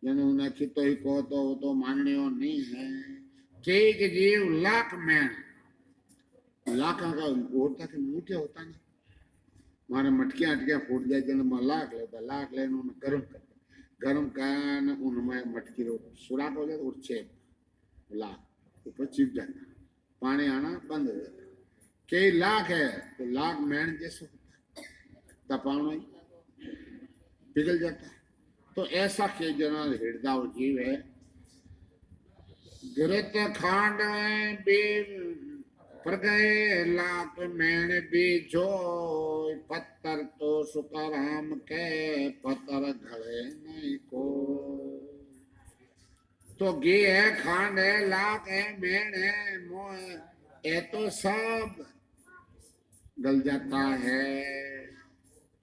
जिन्होंने तो ही को तो वो तो मानने और नहीं है। कई के जीव लाख में लाख का होता कि मुंह क्या होता ना मारे मटकियां अटकियां फूट जाए जन लाख ले गर्म कर गर्म कर उनमें मटकी रो सुराख हो जाए और चेप लाख ऊपर चिप जाता पानी आना बंद हो जाता। कई लाख है तो लाख मैन जैसे होता तपाना पिघल जाता है। तो ऐसा के जना हृदय जीव है। गिरत खांड में भी पर गए लाख मैन भी जो पत्थर तो शुक्र हम के पत्थर घड़े नहीं को। तो घी है, खांड है, लाख है, मेण है, मोह है, ये तो सब गल जाता है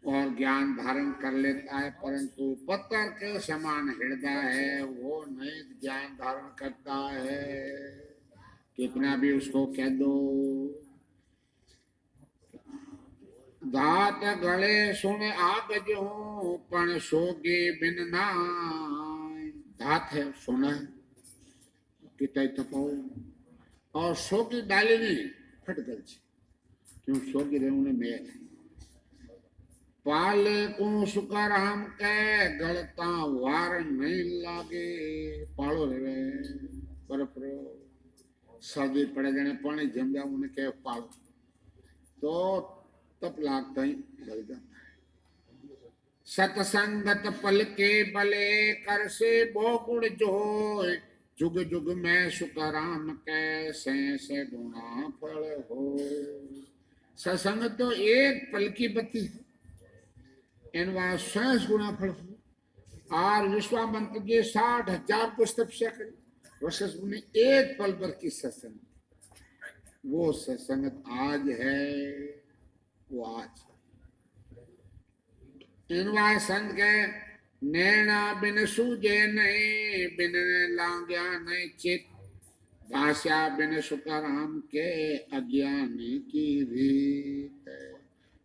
और ज्ञान धारण कर लेता है, परंतु पत्थर के समान हृदय है वो नहीं ज्ञान धारण करता है। कितना भी उसको कह दो। धात गले सुन आगज हो पण सोगे बिन नाय। धात है, सुना है कितने तपाओ और सो की डाली नहीं फट गल छे। क्यों सो की रेऊ ने मेल पाले को सुकाराम के गलता वार नहीं लागे। पालो रे परपरो सर्दी पड़े जने पानी जम जाओ उन्हें के पालो तो तप लागता ही गल जाता है। सतसंगत पल के बले कर से बो गुण जोय। जुग जुग में सुकाराम कैसे से गुणा फल हो। सत्संग तो एक पल की बत्ती है, एनवा 100 गुना फल हो। और विश्वामित्र के 60,000 कुछ तपस्या करी, वशिष्ठ ने एक पल पर की सत्संग। वो सत्संगत आज है, वो आज इनवा संत के नैना बिन सूझे नहीं, बिन लांग्या नहीं चित। भाषा बिन सुकाराम के अज्ञानी की रीत।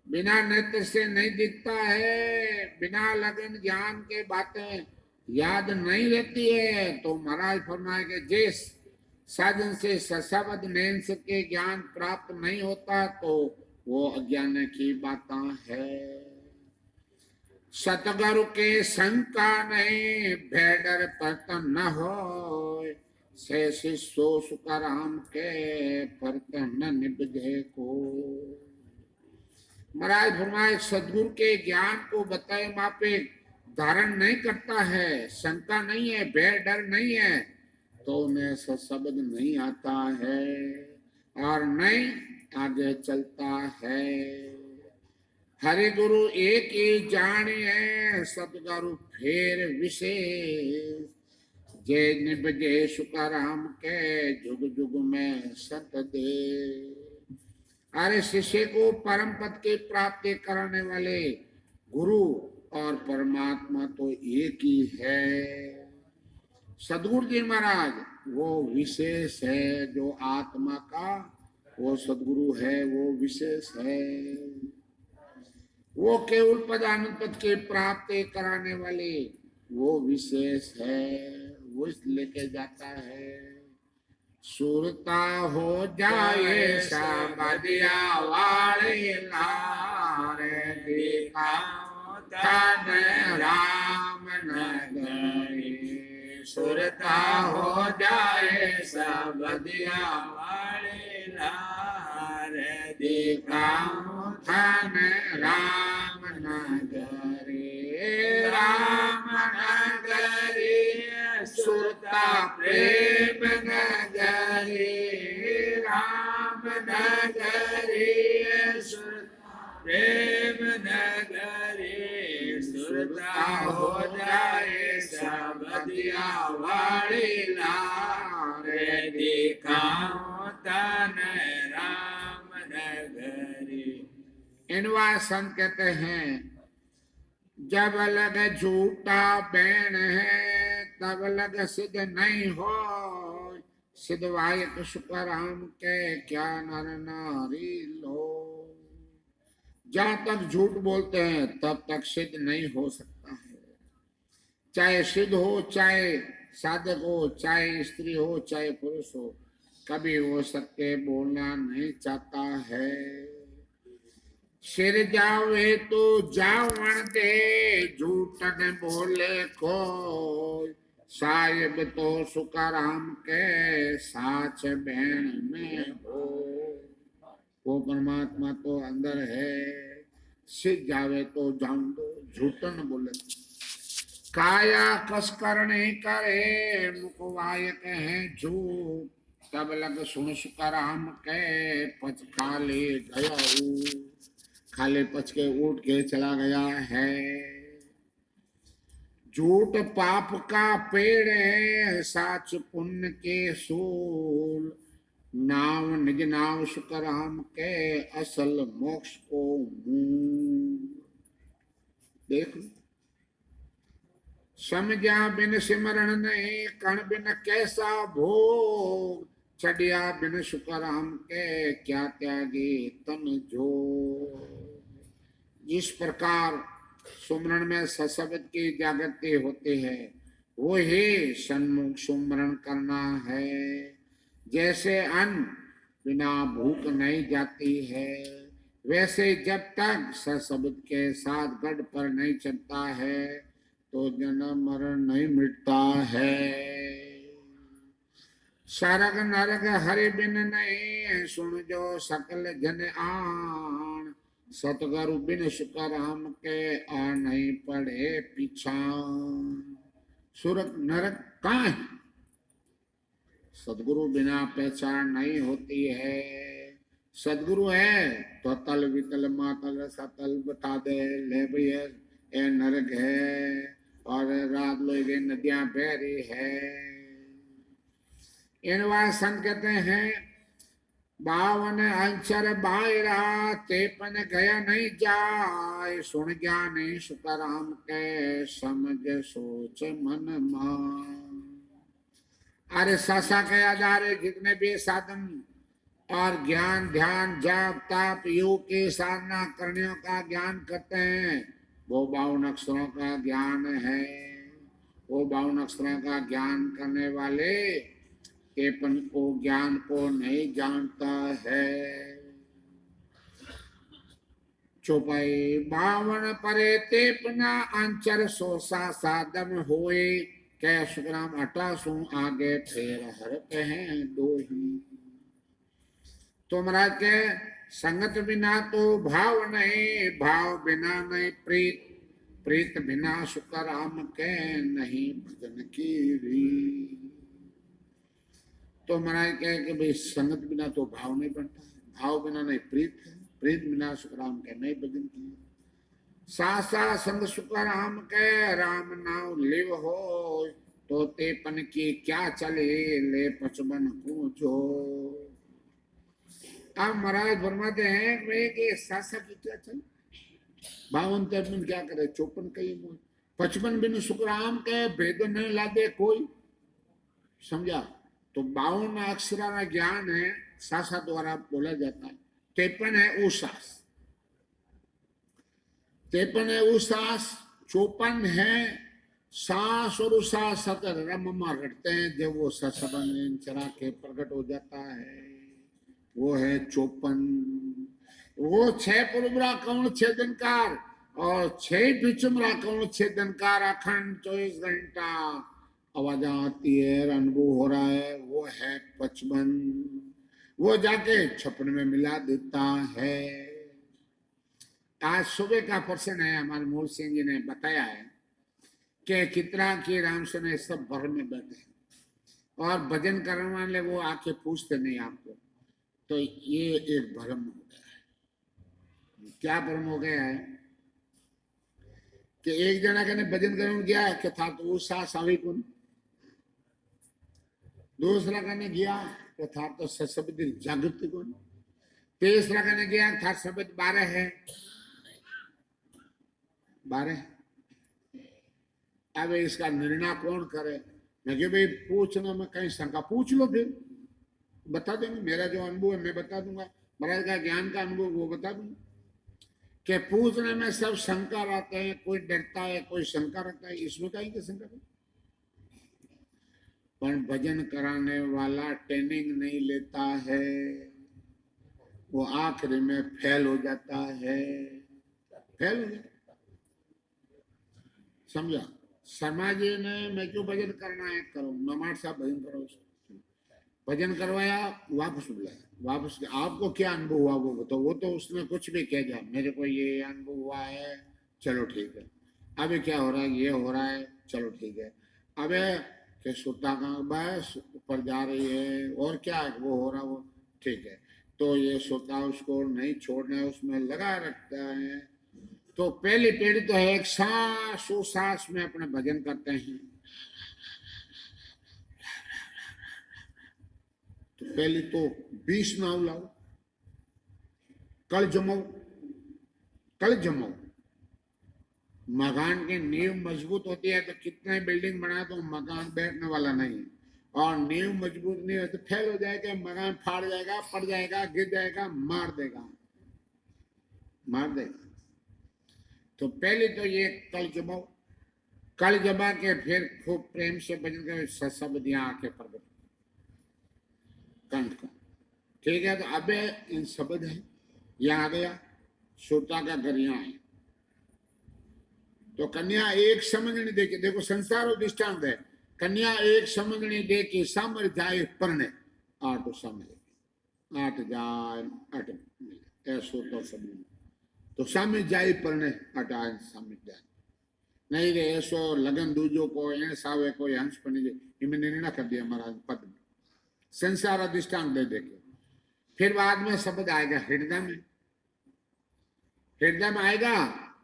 बिना नेत्र से नहीं दिखता है, बिना लगन ज्ञान के बातें याद नहीं रहती है। तो महाराज फरमाए कि जिस साधन से सशब्द नैन के ज्ञान प्राप्त नहीं होता तो वो अज्ञान की बातें है। सतगुरु के शंका नहीं, भेडर पतन न हो। से शिष्यो सुकाराम के परतन न निबधे को। महाराज फरमाए सदगुरु के ज्ञान को बताए मापे धारण नहीं करता है, शंका नहीं है, भय डर नहीं है, तो उन्हें शब्द नहीं आता है और नहीं आगे चलता है। हरि गुरु एक ही जानिए, सतगुरु फेर विशेष। जय निबजे सुकाराम के जुग जुग में सत दे। अरे शिष्य को परम पद की प्राप्ति कराने वाले गुरु और परमात्मा तो एक ही है। सदगुरु जी महाराज वो विशेष है, जो आत्मा का वो सदगुरु है वो विशेष है। वो केवल पद आनंद पद की प्राप्ति कराने वाले वो विशेष है, वो लेके जाता है। सुरता हो जाए सबदिया वाले लारे देखा धन राम नगरी। सुरता हो जाए सबदिया वाले लारे देखा धन राम नगरी। राम नगरी सुरता प्रेम नगरी। राम नगरी सुरता प्रेम नगरी। सुरता हो जाए सबदिया वाली लारे दिखाओ तन राम नगरी। इनवा संत कहते हैं जब लग झूठा बैन है तब लग सिद्ध नहीं हो। सिद्ध वायक सुकाराम के क्या नर नारी लो। जहां तक झूठ बोलते हैं तब तक सिद्ध नहीं हो सकता है। चाहे सिद्ध हो, चाहे साधक हो, चाहे स्त्री हो, चाहे पुरुष हो, कभी वो सत्य बोलना नहीं चाहता है। सिर जावे तो जावण दे, झूठ न बोले कोई। साहिब तो सुकाराम के साच बहन में हो। वो परमात्मा तो अंदर है, सिर जावे तो जान दो, झूठ न बोले। काया कसकर नहीं करे, मुखवायक है झूठ। तब लग सुन सुकाराम के पच खाले गया खाले पच के उठ के चला गया है। झूठ पाप का पेड़ है, साच पुण्य के सूल। नाव निज नाव सुख राम के, असल मोक्ष को मूल। देख लो, समझा बिन सिमरण नहीं, कण बिन कैसा भोग। चढ़िया बिन सुख राम के, क्या त्यागे तन जो। जिस प्रकार सुमरण में सशब्द की जागृति होती है, वो ही सन्मुख सुमरण करना है। जैसे अन्न बिना भूख नहीं जाती है, वैसे जब तक सशब्द के साथ गढ़ पर नहीं चढ़ता है, तो जन्म मरण नहीं मिटता है। सरग नरग हरि बिन नहीं, सुन जो सकल जन आन। सतगुरु बिन सुख राम के, आ नहीं पड़े पीछान। सुरग नरक कहाँ है? सदगुरु बिना पहचान नहीं होती है। सदगुरु है तो तल वितल मातल सतल बता दे, ले भैया ए नरक है और रात लोग नदियां बह रही है। इन बार संत कहते हैं, बावन अंचर बायरा, तेपन गया नहीं जाए। सुन ज्ञानी सुखराम के, समझ सोच मन मान। अरे सासा के आधारे जितने भी साधन और ज्ञान ध्यान जाप ताप योग की साधना करने का ज्ञान करते हैं, वो 52 अक्षरों का ज्ञान है। वो 52 अक्षरों का ज्ञान करने वाले तेपन को ज्ञान को नहीं जानता है। चौपाई 52 परे तेपना, अंचर सोसा साधन होए। कै सुखराम 88 आगे फेर हर कहे दो ही। तो महाराज के संगत बिना तो भाव नहीं, भाव बिना नहीं प्रीत, प्रीत बिना सुख राम के नहीं भजन की री। तो महाराज कहे कि भाई संगत बिना तो भाव नहीं बनता, भाव बिना नहीं प्रीत, प्रीत बिना सुख राम के नहीं भजन की। सासा संग सुख राम के, राम नाम लिव हो। तो तेपन की क्या चले, ले 55 को जो। अब महाराज फरमाते हैं कि सासा की क्या चले, 52 53 क्या करे, 54 कही 55 बिन सुख राम के, भेद नहीं लादे कोई। समझा? तो 52 अक्षरा का ज्ञान है, सासा द्वारा बोला जाता है। 53 है उसास, 53 है उसास, 54 है सास और उसास सतर रममा रटते हैं। जब वो ससबन चरा के प्रकट हो जाता है, वो है 54। वो 6 पुरबरा कौन छेदनकार और 6 पिचमरा कौन छेदनकार, अखंड 24 घंटा आवाज आती है, अनुभव हो रहा है, वो है 55। वो जाके 56 में मिला देता है। आज सुबह का प्रश्न है, हमारे मूल सिंह जी ने बताया है कि कितना की राम सुने सब भर में बैठे और भजन करने वाले वो आके पूछते नहीं आपको। तो ये एक भ्रम हो गया है। क्या भ्रम हो गया है कि एक जना के भजन करने गया है कि था तो उषा सावी कुन, दूसरा कहने गया कि था तो सशब्द जागृत कुन, तीसरा कहने गया था शब्द 12 है, 12। अब इसका निर्णय कौन करे? मैं कि भाई पूछना में कहीं शंका, पूछ लो फिर बता देंगे। मेरा जो अनुभव है मैं बता दूंगा, महाराज का ज्ञान का अनुभव वो बता दूंगा। कि पूछने में सब शंका रहते हैं, कोई डरता है कोई शंका रखता है, इसमें कहीं की शंका नहीं। पर भजन कराने वाला ट्रेनिंग नहीं लेता है, वो आखिरी में फेल हो जाता है, फेल हो जाता। समझा? शर्मा जी ने मैं क्यों भजन करना है, करो नमाज साहब भजन करो। भजन करवाया, वापस बुलाया, वापस आपको क्या अनुभव हुआ वो बताओ। वो तो उसने कुछ भी कह दिया, मेरे को ये अनुभव हुआ है, चलो ठीक है। अभी क्या हो रहा है, ये हो रहा है, चलो ठीक है। अबे कि सुता का बस ऊपर जा रही है और क्या है, वो हो रहा, वो ठीक है। तो ये सोता उसको नहीं छोड़ना है, उसमें लगा रखता है। तो पहली पीढ़ी तो है एक सांस सांस में अपने भजन करते हैं। तो पहली तो 20 नाव लाओ, कल जमाओ, कल जमाओ। मकान की नींव मजबूत होती है तो कितने बिल्डिंग बना तो मकान बैठने वाला नहीं है, और नींव मजबूत नहीं है तो फेल हो जाएगा, मकान फाड़ जाएगा, पड़ जाएगा, गिर जाएगा, मार देगा, मार देगा। तो पहले तो ये कल जमाओ, कल जमा के फिर खूब प्रेम से भजन कर सब दिया आके प्रकट कंठ को। ठीक है, तो अब इन शब्द है यहाँ आ गया, श्रोता का घर यहाँ है। तो कन्या एक समझनी दे के, देखो संसार और दृष्टांत है, कन्या एक समझनी दे के सामर जाए परने, आठ समझ, आठ जाए आठ मिले, ऐसो तो समझ, तो सामने जाए परने अटान समझ जाए नहीं रे, ऐसो लगन दूजो को एन सावे कोई हंस पनी जे, इन्हें निर्णय कर दिया महाराज पद में, संसार अधिष्ठान दे देके। फिर बाद में शब्द आएगा हृदय में, हृदय में आएगा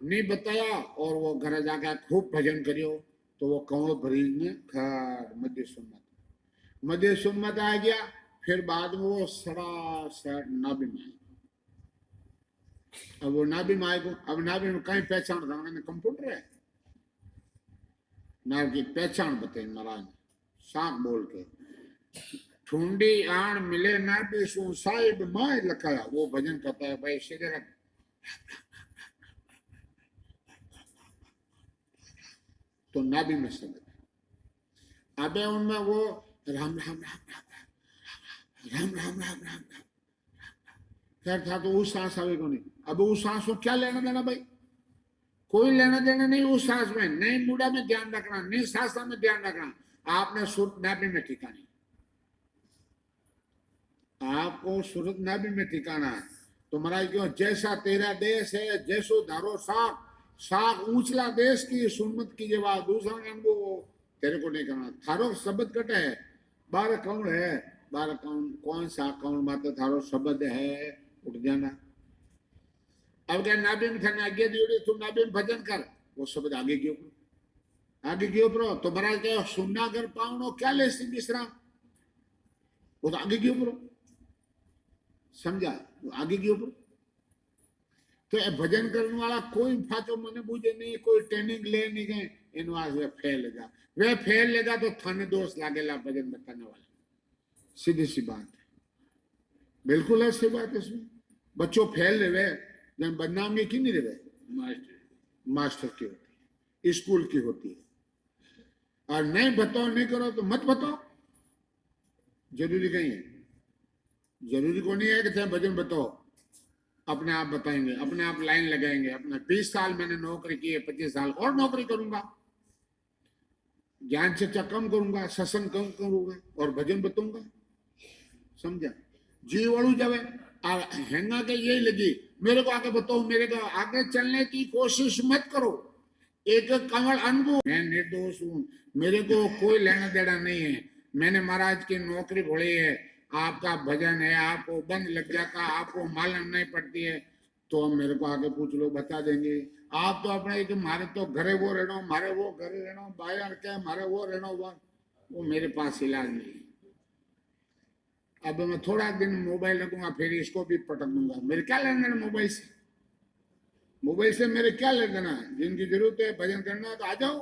नहीं बताया, और वो घर जाकर खूब भजन करियो, तो वो कौन ब्रिज में खड़ मध्य सुन्नत, मध्य सुन्नत आ गया। फिर बाद में वो सरासर नाभि में, अब वो नाभि में आएगा, अब नाभि में कहीं पहचान करना कंप्यूटर है, नाभ की पहचान बताई महाराज सांप बोल के, ठुंडी आण मिले नाभि सु साहिब माय लखाया, वो भजन करता है भाई सीधे रख, तो नाभि में शब्द है। अबे उनमें वो राम राम राम राम राम राम राम राम क्या था, तो उस सांस आवे को नहीं। अब उस सांस को क्या लेना देना भाई, कोई लेना देना नहीं उस सांस में, नहीं मुड़ा में ध्यान रखना, नहीं सांसा में ध्यान रखना, आपने सुर नाभि में ठिकाना है, आपको सुरत नाभि में ठिकाना है। तो महाराज क्यों, जैसा तेरा देश है जैसो धारो साग, साग ऊंचला देश की सुनमत की जवा, दूसरा अनुभव तेरे को नहीं करना। थारो शब्द कट है, 12 कौन है, 12 कौन सा कौन बात थारो शब्द है, उठ जाना। अब क्या नाभि में थाने आगे दियोड़ी, तुम नाभि में भजन कर, वो शब्द आगे क्यों करो, आगे क्यों करो। तो महाराज क्या सुनना कर पाओ क्या ले विश्राम, वो तो आगे क्यों करो, समझा, आगे क्यों करो। तो भजन करने वाला कोई फाचो मने बूझे नहीं, कोई ट्रेनिंग ले नहीं गए, इन वे फेल जा, वे फेल लेगा तो थाने दोष लागेला भजन बताने वाले, सीधी सी बात है, बिल्कुल ऐसी बात इसमें। बच्चों फेल रहे, जन बदनामी की नहीं रहे, मास्टर की होती है, स्कूल की होती है। और नहीं बताओ नहीं करो तो मत बताओ, जरूरी कहीं है, जरूरी को नहीं है कि भजन बताओ, अपने आप बताएंगे, अपने आप लाइन लगाएंगे। अपने 20 साल मैंने नौकरी की है, 25 साल और नौकरी करूंगा, ज्ञान चर्चा कम करूंगा, सत्संग कम करूंगा और भजन बताऊंगा, समझा। जी वड़ू जावे हैंगा के यही लगी, मेरे को आगे बताओ, मेरे को आगे चलने की कोशिश मत करो, एक कमल अनुभव, मैं निर्दोष हूं, मेरे को कोई लेना देना नहीं है, मैंने महाराज की नौकरी भोली है, आपका भजन है, आपको बंद लग जाता, आपको मालूम नहीं पड़ती है, तो मेरे को आगे पूछ लो, बता देंगे। आप तो अपने कि मारे तो घरे वो रहना, मारे वो घरे रहना, बाहर क्या मारे वो रहना, वो मेरे पास इलाज नहीं है। अब मैं थोड़ा दिन मोबाइल रखूंगा, फिर इसको भी पटक दूंगा, मेरे क्या लेना देना मोबाइल से, मोबाइल से मेरे क्या लेना देना है, जिनकी जरूरत है भजन करना है तो आ जाओ,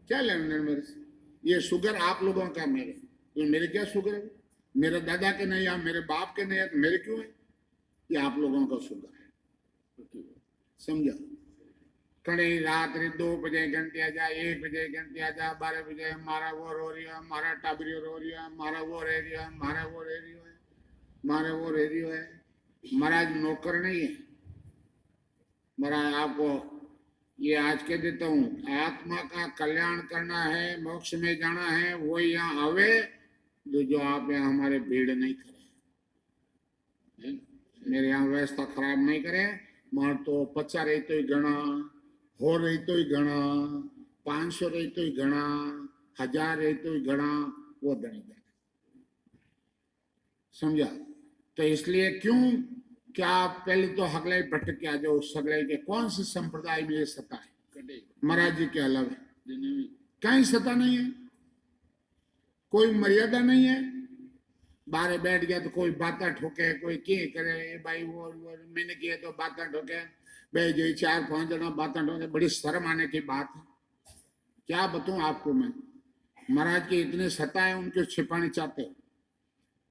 क्या लेना देना मेरे से। ये शुगर आप लोगों का, मेरे क्या शुगर है, मेरे दादा के नहीं या मेरे बाप के नहीं है, तो मेरे क्यों है, ये आप लोगों का शुगर है, समझा। कड़ी रात्रि 2 बजे घंटे आ जा, 1 बजे घंटे आ जा, 12 बजे मारा वो रो रही है, मारा टाबरी रो रही है, मारा वो रह रही है, मारा वो रह रही है, मारे वो रह रही है। महाराज नौकर नहीं है, महाराज आपको ये आज के देता हूँ, आत्मा का कल्याण करना है, मोक्ष में जाना है, वो यहाँ आवे, जो आप यहाँ हमारे भीड़ नहीं करे, मेरे यहाँ व्यवस्था खराब नहीं करे, मार तो 50 रही तो ही गणा, हो रही तो ही गणा, 500 रही तो ही गणा, 1000 रही तो ही गणा, वो गणी, समझा। तो इसलिए क्यों क्या पहले तो हगले भट्ट के आ जाओ, सगले के कौन से संप्रदाय में ये सता है? महाराज जी के अलावा कहीं सता नहीं है, कोई मर्यादा नहीं है। बाहर बैठ गया तो कोई बातें ठोके, कोई क्या करे, भाई वो मैंने किया तो बातें ठोके, भाई जो 4-5 जना बातें ठोके, बड़ी शर्म आने की बात है। क्या बताऊं आपको मैं, महाराज के इतने सता है, उनको छिपाने चाहते हो।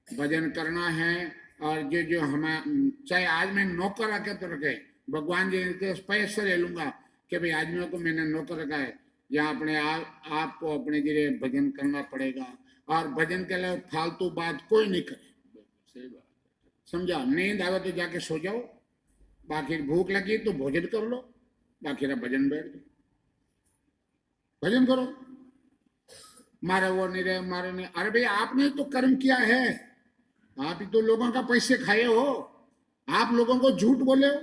भजन करना है, और जो जो हमें चाहे आज मैं नौकर रखे तो रखे, भगवान जी ने पैसे ले लूंगा कि भाई आदमियों को मैंने नौकर रखा है, या अपने आपको अपने जरिए भजन करना पड़ेगा। और भजन के लिए फालतू बात कोई नहीं करे, सही बात समझा। नींद आवे तो जाके सो जाओ, बाकी भूख लगी तो भोजन कर लो, बाकी भजन बैठ जाओ, भजन करो। मारे वो नहीं रहे, मारे नहीं, अरे भाई आपने तो कर्म किया है, आप ही तो लोगों का पैसे खाए हो, आप लोगों को झूठ बोले हो,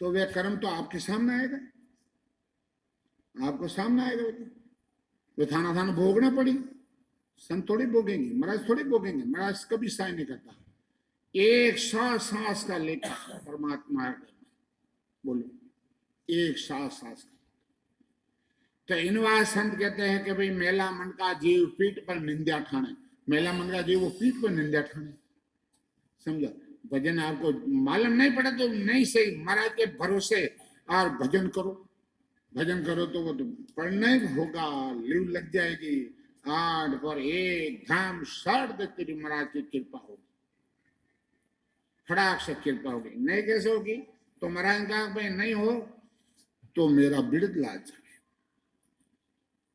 तो वह कर्म तो आपके सामने आएगा, आपको सामने आएगा। वो थाना थाना भोगना पड़ी, संत थोड़ी भोगेंगे, महाराज थोड़ी भोगेंगे, महाराज कभी साय नहीं करता। एक सांस का लेकर परमात्मा, बोलो एक सांस का। तो इनवा संत कहते हैं कि भाई मेला मन का जीव पीठ पर निंदा ठाणे, मेला मन का जीव वो पीठ पर निंदा ठाणे, समझा। भजन आपको मालूम नहीं पड़ा तो नहीं सही, महाराज के भरोसे और भजन करो, भजन करो तो वो तो पढ़ना ही होगा, लीव लग जाएगी। 8 पर 1 धाम सर्द तेरी महाराज की कृपा होगी, फटाक से कृपा होगी। नहीं कैसे होगी? तो महाराज कहा भाई नहीं हो तो मेरा बिड़द लाज जाए,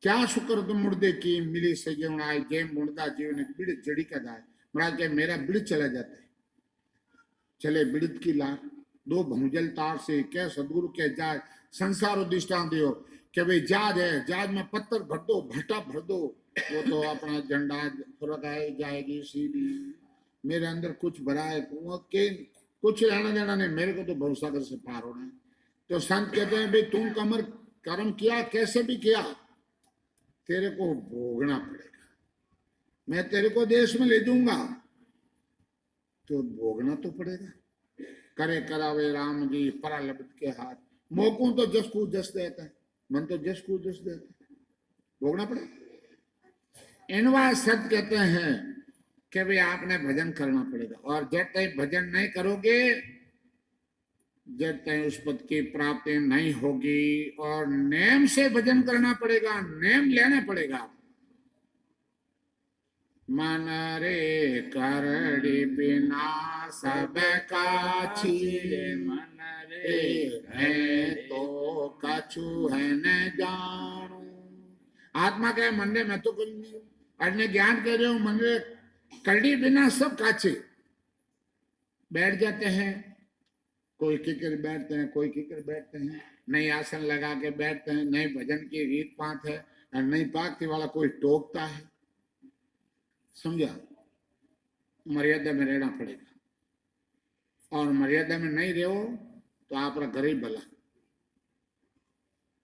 क्या शुक्र तुम मुर्दे की मिली से जीवन आए, जय मुर्दा जीवन बिड़ जड़ी का दाए। महाराज के मेरा बिड़ चला जाता है, चले बिड़द की लार, 2 भुजल तार से क्या सदगुरु के जाज संसार दृष्टांत दियो कि भाई जहाज है, जहाज में पत्थर भर दो, भट्टा भर दो, वो तो अपना झंडा फुरकाए जाएगी सीधी। मेरे अंदर कुछ भरा है, कुछ लेना देना नहीं, मेरे को तो भरोसा से पार होना है। तो संत कहते हैं भाई तुम कमर कर्म किया, कैसे भी किया, तेरे को भोगना पड़ेगा। मैं तेरे को देश में ले जाऊंगा तो भोगना तो पड़ेगा। करे करावे राम जी परालब्ध के हाथ, मोकू तो जस को जस देता है, मन तो जस को जस देता है, भोगना पड़ेगा। इनवा सत्य कहते हैं कि भाई आपने भजन करना पड़ेगा, और जब तक भजन नहीं करोगे, जब तक उस पद की प्राप्ति नहीं होगी। और नेम से भजन करना पड़ेगा, नेम लेना पड़ेगा। मन रे करड़ी बिना सब काछी, मन रे है तो कछु है न जानो। आत्मा के मन रे मैं तो कुछ नहीं हूं, अन्य ज्ञान कह रहे हो, मन रे करड़ी बिना सब काछे। बैठ जाते हैं, कोई किकर बैठते हैं, कोई किकर बैठते हैं, नई आसन लगा के बैठते हैं, नई भजन की रीत पात है, और नई पाकती वाला कोई टोकता है, समझा। मर्यादा में रहना पड़ेगा, और मर्यादा में नहीं रहो तो आप घर ही भला,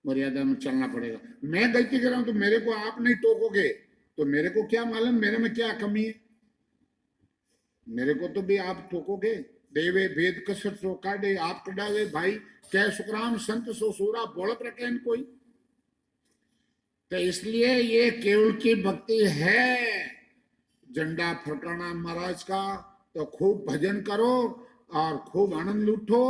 मर्यादा में चलना पड़ेगा। मैं गलती कर रहा हूं तो मेरे को आप नहीं टोकोगे तो मेरे को क्या मालूम मेरे में क्या कमी है, मेरे को तो भी आप टोकोगे। देवे भेद कसर सो काटे, आप कडावे भाई क्या सुखराम संत सो सूरा बोल रखे कोई। तो इसलिए ये केवल की भक्ति है, झंडा फरकाना महाराज का। तो खूब भजन करो और खूब आनंद लूटो,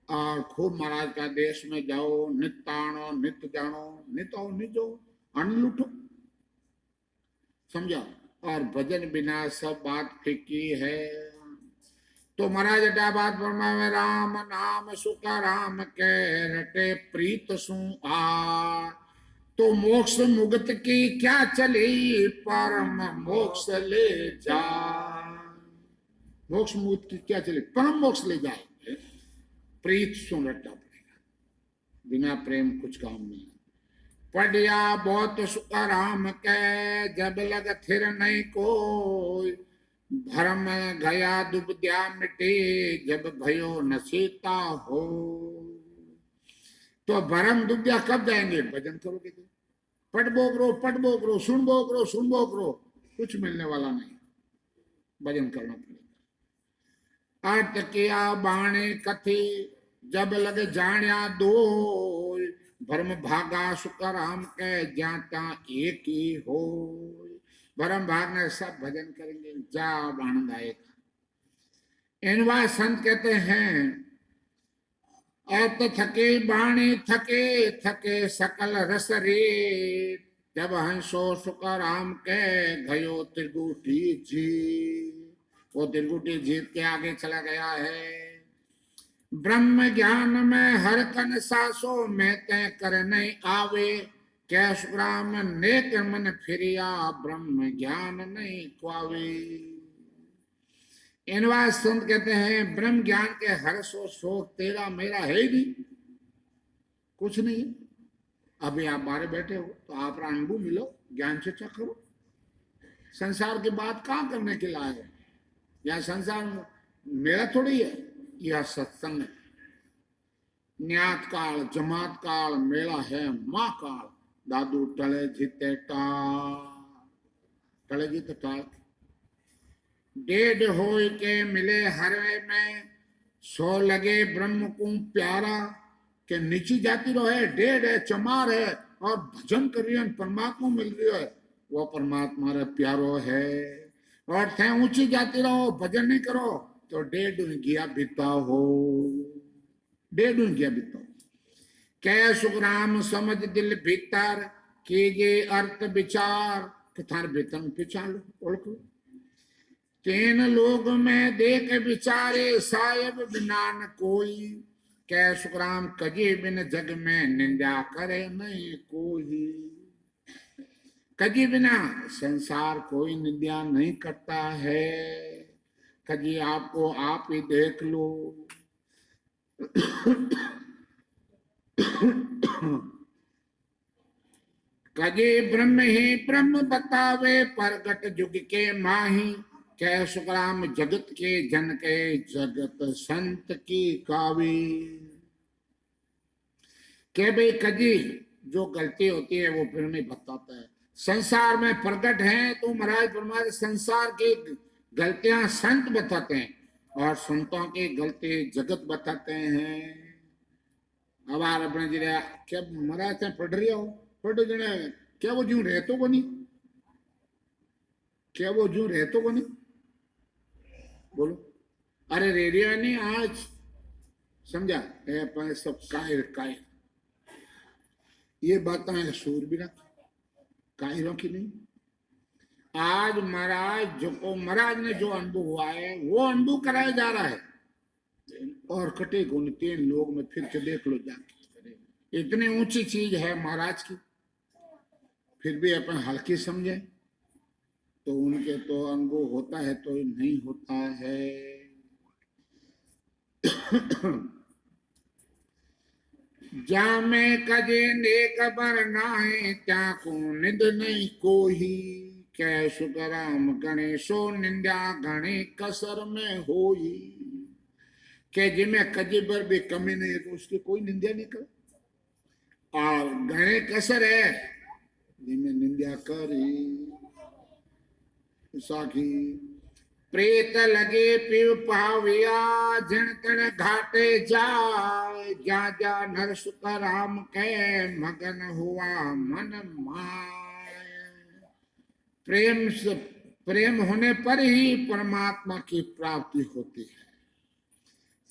और खूब महाराज का देश में जाओ, नित्य आनो नित्य जानो, नित आओ निजो, आनंद लूटो, समझा। और भजन बिना सब बात फीकी है। तो महाराज अटा बात फरमावे, राम नाम सुख राम के रटे प्रीत सु आ। तो मोक्ष मुगत की क्या चली, परम मोक्ष ले जा। मोक्ष मुगत की क्या चली, परम मोक्ष ले जाए। प्रीत सुन रटना पड़ेगा, बिना प्रेम कुछ काम नहीं। पढ़िया बहुत सुख राम के, जब लग थिर नहीं कोई। भरम गया दुबद्या मिटे, जब भयो न सीता हो। तो भरम दुबद्या कब जाएंगे, भजन करोगे तो। पट बोकरो पट बोकरो, सुन बोकरो सुन बोकरो, कुछ मिलने वाला नहीं, भजन करना पड़ेगा। अर्थ किया बाणे कथी जब लग जाण्या दो भरम भागा सुकराम के ज्ञाता एक ही हो। भरम भागने सब भजन करेंगे जा आनंद आएगा। इनवा संत कहते हैं अर्थ थके बाणी थके थके सकल रस रे जब हंसो सुकराम के गयो त्रिगुटी जी। वो त्रिगुटी जीत के आगे चला गया है। ब्रह्म ज्ञान में हर कन सासो में तय कर नहीं आवे क्या सुग्राम नेक मन फिरिया ब्रह्म ज्ञान नहीं क्वावे। इनवा संत कहते हैं ब्रह्म ज्ञान के हर सो शोक तेरा मेरा है ही नहीं, कुछ नहीं। अभी आप बाहर बैठे हो तो आप अनुभव मिलो, ज्ञान चर्चा करो। संसार की बात कहाँ करने के लाए हो? यह संसार मेरा थोड़ी है, यह सत्संग है। न्यात काल जमात काल मेला है माँ काल दादू टले जीते टले जीते टाल डेढ़ हो के मिले हरवे में सो लगे ब्रह्म को प्यारा के नीची जाती रहे डेढ़ है चमार है और भजन कर रही है परमात्मा मिल रही है वो परमात्मा रे प्यारो है। और थे ऊंची जाती रहो भजन नहीं करो तो डेढ़ गया बीता हो, डेढ़ गया बीता। कै सुखराम समझ दिल भीतर कीजे अर्थ विचार कि थार भीतर विचार ओळख लो। तीन लोग में देख विचारे साहेब बिना न कोई कै सुखराम कजे बिन जग में निंदा करे नहीं कोई। कजी बिना संसार कोई निंदा नहीं करता है। कजी आपको आप ही देख लो। कजे ब्रह्म ही ब्रह्म बतावे परगट जुग के माही कै सुखराम जगत के जन के जगत संत की कावी। के भाई कजी जो गलती होती है वो ब्रह्म ही बताता है। संसार में प्रकट है तो महाराज परमात्मा संसार की गलतियां संत बताते हैं और संतों की गलती जगत बताते हैं। अब आप अपने जिले क्या महाराज से पढ़ रही हो पढ़ जने क्या वो जू रहतो बनी क्या वो जू रहतो बनी बोलो। अरे रेडियो नहीं आज समझा अपने सब कायर कायर ये बातें है सूरबीरा कायरों की नहीं। आज महाराज जो महाराज ने जो अनुभव हुआ है वो अनुभव कराया जा रहा है और कटे गुण 3 लोग में फिर के देख लो जाके। इतनी ऊंची चीज है महाराज की फिर भी अपन हल्की समझे तो उनके तो अनुभव होता है तो नहीं होता है। जा में कजे नेक बरनाए त्या को निद नहीं कोही कै सुखराम गणेशो निंदा गणे कसर में होई। के जिमें कजी पर भी कमी नहीं है तो उसकी कोई निंदा नहीं करे और गणे कसर है जिमें निंदा करी। साखी प्रेत लगे पिव पाविया जन तन घाटे जाए जा जा नर सुखराम के मगन हुआ मन माय। प्रेम से प्रेम होने पर ही परमात्मा की प्राप्ति होती है।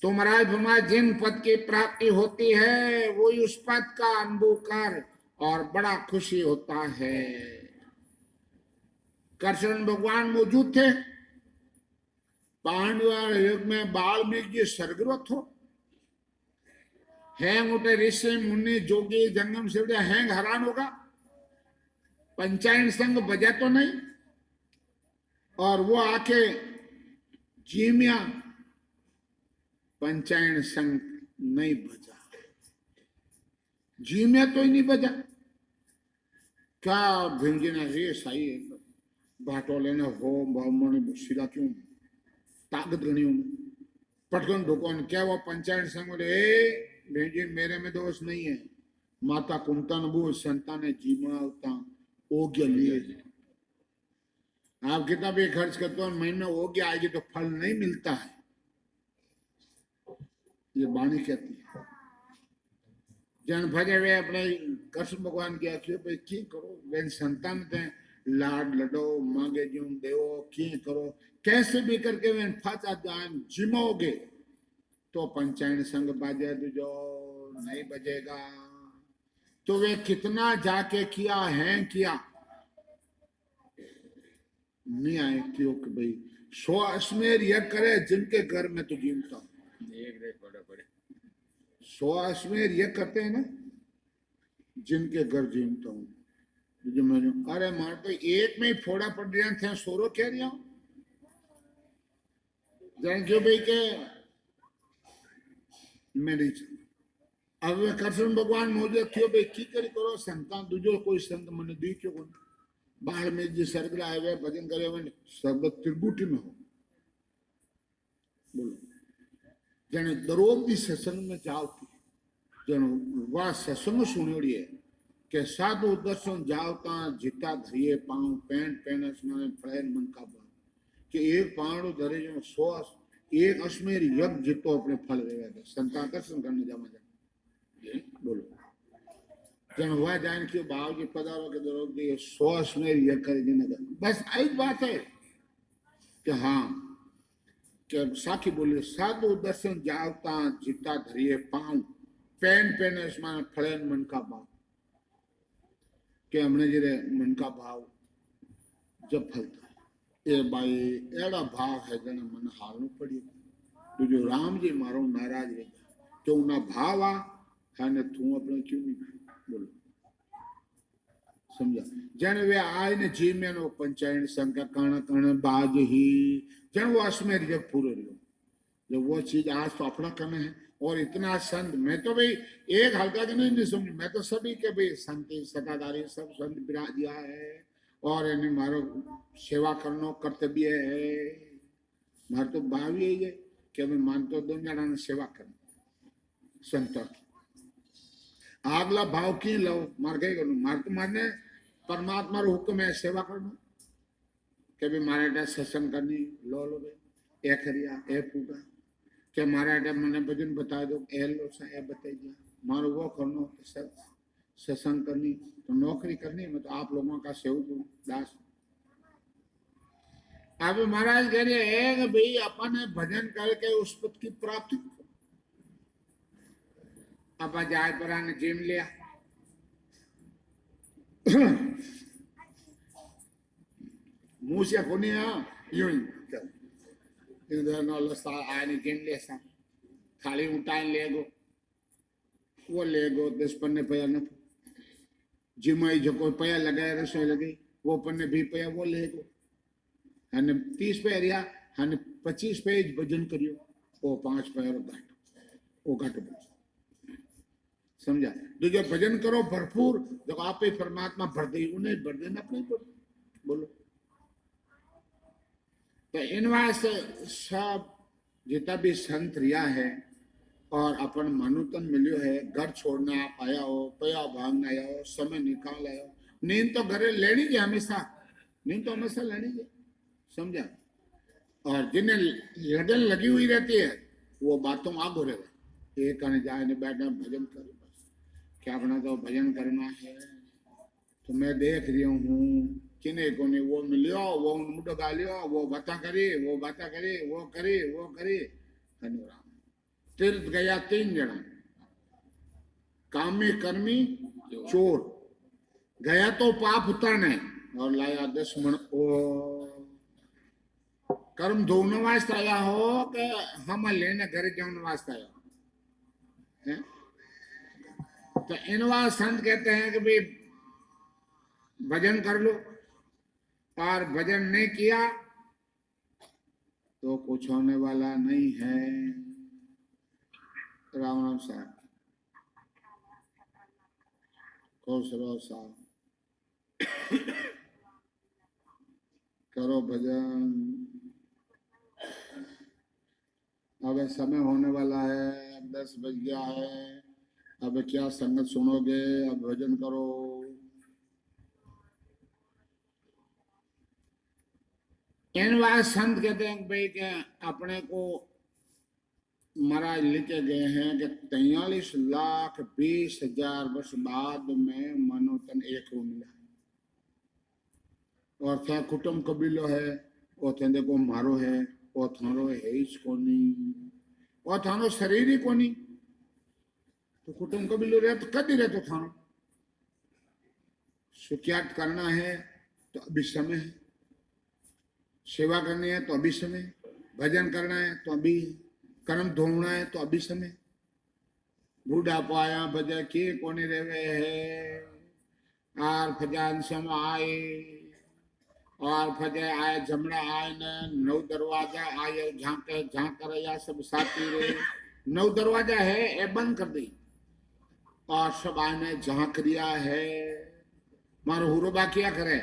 तो महाराज भगवान जिन पद की प्राप्ति होती है वो उस पद का अनुभव कर और बड़ा खुशी होता है। कृष्ण भगवान मौजूद थे पांडव युग में बाल्मीकि जी स्वर्गरत हो हैंग उठे ऋषि मुनि जोगी जंगम से हैंग हैरान होगा। पंचायन संघ बजा तो नहीं और वो आके जीमिया पंचायन संघ नहीं बजा जीमिया तो ही नहीं बजा। क्या भीमजी ने रेस आई बाटोले ने हो ब्राह्मण शिला क्यों ताकत गणियों में पटकन ढुकन क्या वो पंचायत संघ बोले भेजी मेरे में दोष नहीं है माता कुंता नबू संतान ने जीवना उता ओग्य लिए। आप कितना भी खर्च करते हो महीने में ओग्य आएगी तो फल नहीं मिलता है। ये वाणी कहती है। जन भजे वे अपने कृष्ण भगवान की आखिर पे की करो वे संतान थे लाड लडो मांगे जूं देवो की करो कैसे भी करके वे फाचा जान जिमोगे तो पंचायन संग बाजे जो नहीं बजेगा तो वे कितना जाके किया है किया नहीं आए क्यों कि भाई 100 अश्मेर यह करे जिनके घर में तो जीवता हूं। एक देख बड़ा बड़े 100 अश्मेर यह करते हैं ना जिनके घर जीवता हूँ जो मैंने अरे मार तो एक में ही फोड़ा पड़ रहा थे सोरो कह रहा हूं जान क्यों भाई के मेरी अब कृष्ण भगवान मुझे क्यों भाई की करी करो संतान दूजो कोई संत मन दी क्यों को बाहर में जी सर्गला आए भजन करे हुए सब त्रिबुटी में हो बोलो जने दरोग दी सत्संग में जाओ थी जनो वह सत्संग सुनोड़ी है के साधु दर्शन जावता जीता धरिए पाँव पैंट पहनस में फड़ेन मन का बात कि एक पावड़ो धरे जो 100 एक अश्मेर यज्ञ जीतो अपने फल रहे थे संतान दर्शन करने जामा जा बोलो जन हुआ जान के बाव जी पधारो के दरोग दी 100 अश्मेर यज्ञ करे जिन्हें बस आई बात है कि हाँ कि साखी बोले साधु दर्शन जावता जीता धरिए पाँव पैंट पहनस में फड़ेन मन का बात के हमने जरे मन का भाव जब फलता है ये भाई एड़ा भाव है जने मन हालू पड़ी तो जो राम जी मारो नाराज रहेगा तो ना भाव आ खाने तू अपने क्यों नहीं बोलो समझा जन वे आए ने जी में नो पंचायत संघ का कण बाज ही जन वो अश्मेर जब पूरे रहो जब वो चीज आज तो अपना करना है और इतना संत मैं तो भाई एक हल्का के नहीं समझ मैं तो सभी के भाई संत सताधारी सब संत विराजिया है और इन्हें मारो सेवा करना कर्तव्य है मार तो भाव यही है कि मैं मानतो दो जना ने सेवा करना संत आगला भाव की लो मार गए मार तो मारने परमात्मा रो हुक्म है सेवा करना के भी मारे सत्संग करनी लो लो भाई ए करिया ए पूगा के मारा मैंने भजन बता दो ए लो सा ए बताई दिया मारो वो करनो सब सत्संग करनी तो नौकरी करनी मैं तो आप लोगों का सेवक हूँ दास अब महाराज कह रहे हैं भाई अपन भजन करके उस पद की प्राप्ति अब जाए पर आने जिम लिया मुंह से कोनी यूं इधर नौलसा आने जिम ले सा थाली उठाए लेगो वो लेगो 10 पन्ने पया न जिमाई जो कोई पया लगाए रसोई लगी वो पन्ने भी पया वो लेगो हने 30 पे रिया हने 25 पेज भजन करियो वो 5 पैर घाट वो घाट समझा तो जो भजन करो भरपूर जब आप ही परमात्मा भर दे उन्हें भर देना अपने को बोलो तो इन वास्ते सब जितना भी संत रिया है और अपन मानुतन मिलियो है घर छोड़ना आप आया हो पया भागना आया हो समय निकाल आया हो नींद तो घरे लेनी है हमेशा नींद तो हमेशा लेनी है समझा और जिन्हें लगन लगी हुई रहती है वो बातों आगो रहेगा एक आने जाए ने बैठना भजन करो क्या अपना तो भजन करना है तो मैं देख रही हूँ किने को नहीं वो मिलियो वो मुंडो गालियो वो बाता करे वो बाता करे वो करे वो करे धन्यवाद तीर्थ गया 3 जना कामी कर्मी चोर गया तो पाप उतारने और लाया 10 मन ओ कर्म धोने वास्ते आया हो कि हम लेने घर जाने वास्ते आया है तो इनवा संत कहते हैं कि भाई भजन कर लो और भजन नहीं किया तो कुछ होने वाला नहीं है राम राम साहब खुशरो साहब करो भजन अब समय होने वाला है 10 बज गया है अब क्या संगत सुनोगे अब भजन करो इन बात संत कहते हैं भाई कि अपने को महाराज लिखे गए हैं कि 43,20,000 वर्ष बाद में मानव तन एक हो मिला और थे कुटुंब कबीलो है और थे देखो मारो है और थारो है ही कोनी और थानो शरीर ही कोनी तो कुटुंब कबीलो रहे तो कदी रहे तो थानो सुख्यात करना है तो अभी समय है, सेवा करनी है तो अभी समय, भजन करना है तो अभी, कर्म धोना है तो अभी समय। बूढ़ा पाया भजा के कोने रेवे है आर फजान सम आए और फजे आए जमड़ा आए न 9 दरवाजा आए झांके झांक रया सब साथी रे 9 दरवाजा है ये बंद कर दी और सब आए ने झांक रिया है मारो हुरोबा क्या करे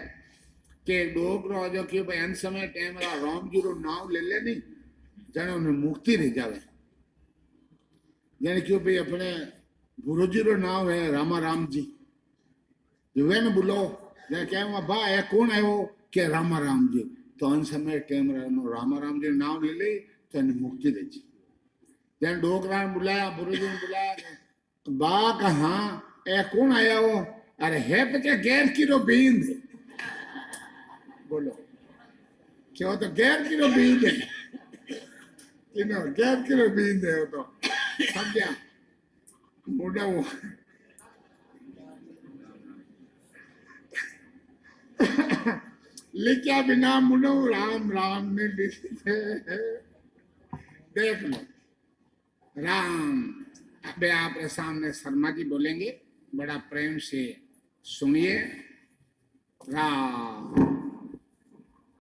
के डोकरो जो कि भाई अंत समय टाइम राम जी रो नाम ले ले नहीं जाने उन्हें मुक्ति नहीं जावे जाने क्यों भाई अपने गुरु जी रो नाम है रामा राम जी जो वे न बोलो जाने क्या हुआ बा है कौन है वो के रामा राम जी तो अंत समय टाइम रामा राम जी नाम ले ले तो इन्हें मुक्ति दे जी जाने डोकरा ने बुलाया गुरु जी ने बुलाया बा कहाँ ए कौन आया वो अरे है पचे गैर की रो बींद बोलो क्यों तो गैर की रो बींद है किनो गैर की रो बींद है वो तो समझा मुड़ा वो लिखा बिना मुनो राम राम ने लिखे देख लो राम अबे आपके सामने शर्मा जी बोलेंगे बड़ा प्रेम से सुनिए राम